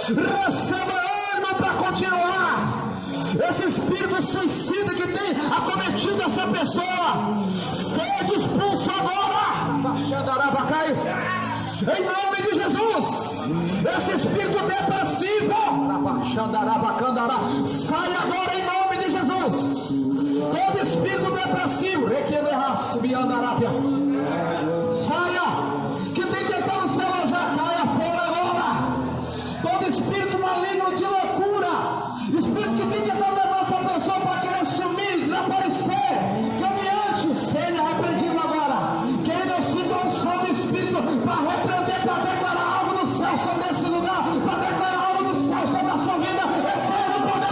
Receba ânimo para continuar. Esse espírito suicida que tem acometido essa pessoa, seja expulso agora. Em nome de Jesus. Esse espírito depressivo, sai agora em nome de Jesus. Todo espírito depressivo, saia, que tem tentado se alojar, caia fora agora. Todo espírito maligno de loucura, espírito que tem tentado levar essa pessoa para querer sumir, desaparecer, caminhante, seja repreendido agora. Quem não sinta um som do espírito para repreender, para declarar algo no céu sobre esse lugar, para declarar algo no céu sobre a sua vida, eu quero poder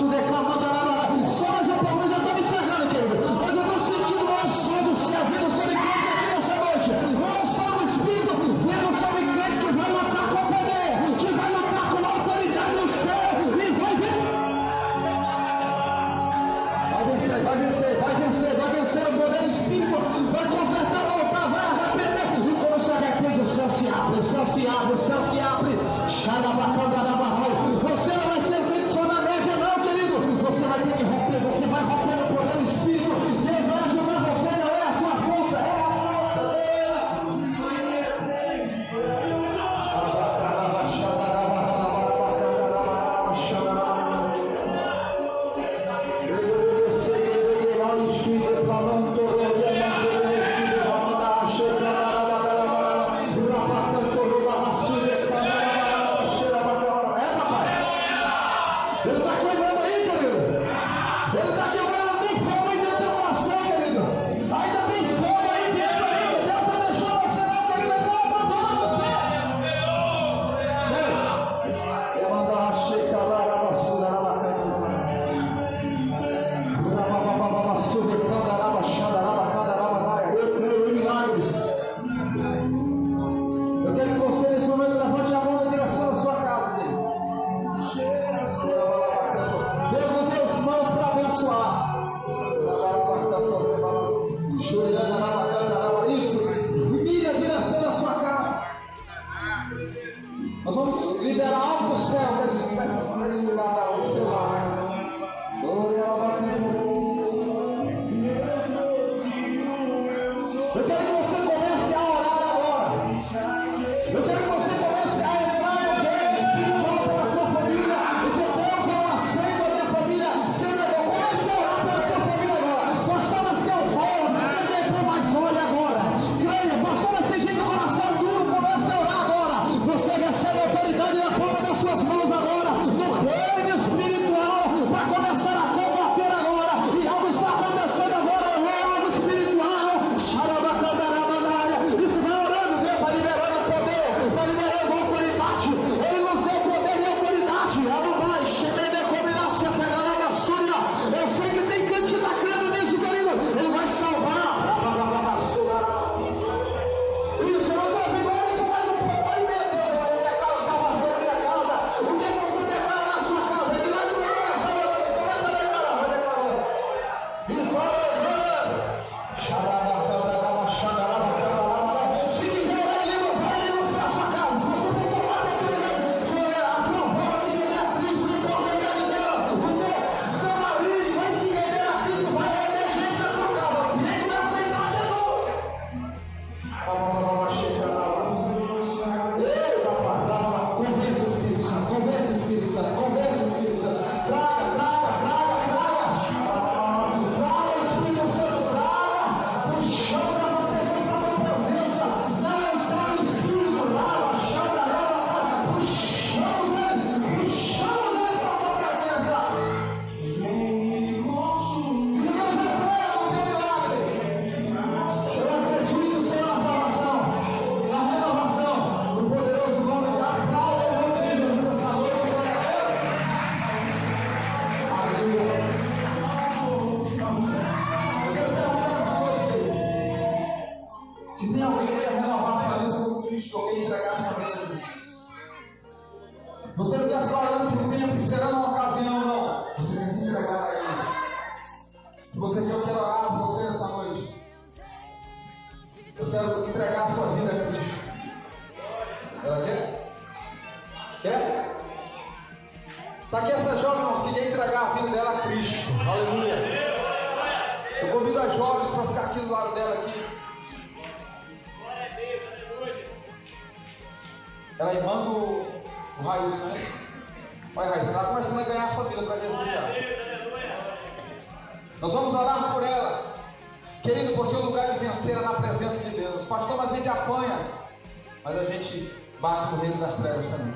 Só mais um pouco, eu já estou me encerrando, querido. Mas eu estou sentindo uma unção do céu vindo sobre crente aqui nessa noite. Uma unção do Espírito vindo sobre crente que vai lutar com poder, que vai lutar com autoridade no céu e vai vir. Vai vencer o poder do Espírito, vai consertar o altar, vai arrepender. E quando se arrepende, o céu se abre. Você não vai ser feito só na média, não, querido. Você vai ter que romper, você vai romper o poder do Espírito. Deus vai ajudar você, não é a sua força, é a força Ele está quebrando aí, querido. Ele está quebrando, tem fogo aí dentro do teu coração, querido. Ainda tem fogo aí dentro ainda. Deus não deixou você não, querido. Ele não abandona você. Eu mandar uma checa lá, na basura, na bacana. Eu creio em milagres. Eu quero que você nesse momento levante a mão na direção da sua casa, querido. Deus nos deu mãos para abençoar. Isso, mire a direção da sua casa. Nós vamos liberar algo do céu desse lugar, do seu lar. Eu quero que você comece a orar agora. Eu quero que você comece a entrar no reino espiritual pela sua família. E que Deus não aceita a minha família sem negócio. Comece a orar pela sua família agora. Pastor, mas tem um bolo, não tem tempo, mas olha agora. Creia, pastor, mas tem gente com coração duro. Comece a orar agora. Você recebe a autoridade na palma das suas mãos agora. No reino espiritual vai começar a combater agora. E algo está acontecendo agora. É algo espiritual. Isso vai orando, Deus vai liberando poder, vai liberando autoridade. Ele nos deu poder e autoridade. Eu sei que tem crente que está crendo nisso, querido. Ele vai salvar. Isso, eu não estou vendo isso mais um pouco. Aí, meu Deus, vai declarar salvação na minha casa. O que você declara na sua casa? Ele vai começa a declarar, vai declarando. Isso, vai orando. Se quiser, vai livros para a sua casa. Se você tem tomado aquele aprovado que ele é Cristo, que convém a Deus, o teu marido vai se render a Cristo, vai render gente na sua casa. Gente vai aceitar Jesus. Ei, papai, convence o Espírito Santo, convence o Espírito Santo, convence o Espírito Santo. Traga. Traga o Espírito Santo, traga. Puxando essas pessoas para a tua presença. Não sai o Espírito, lava, chama, puxamos eles para a tua presença. E Deus entrega o teu milagre. Eu acredito, Senhor, na salvação, na renovação, no poderoso nome da Aplauda o nome de Jesus nessa noite. Aleluia. Eu quero perguntar essa noite, querido. Se tem alguém que quer renovar sua aliança com Cristo, alguém entregar sua vida a Cristo. Você não está falando por tempo, esperando uma ocasião, não. Você quer se entregar a Ele. Você quer, eu quero orar por você nessa noite. Eu quero entregar a sua vida a Cristo. Ela quer? Quer? Está aqui essa jovem, irmão, que quer entregar a vida dela a Cristo. Aleluia. Eu convido as jovens para ficar aqui do lado dela aqui. Ela é irmã do Raiz, né? Olha, Raiz, ela está começando a ganhar a família para Jesus já. Nós vamos orar por ela. Querido, porque o lugar de vencer é na presença de Deus. Pastor, mas a gente apanha. Mas a gente bate no reino das trevas também.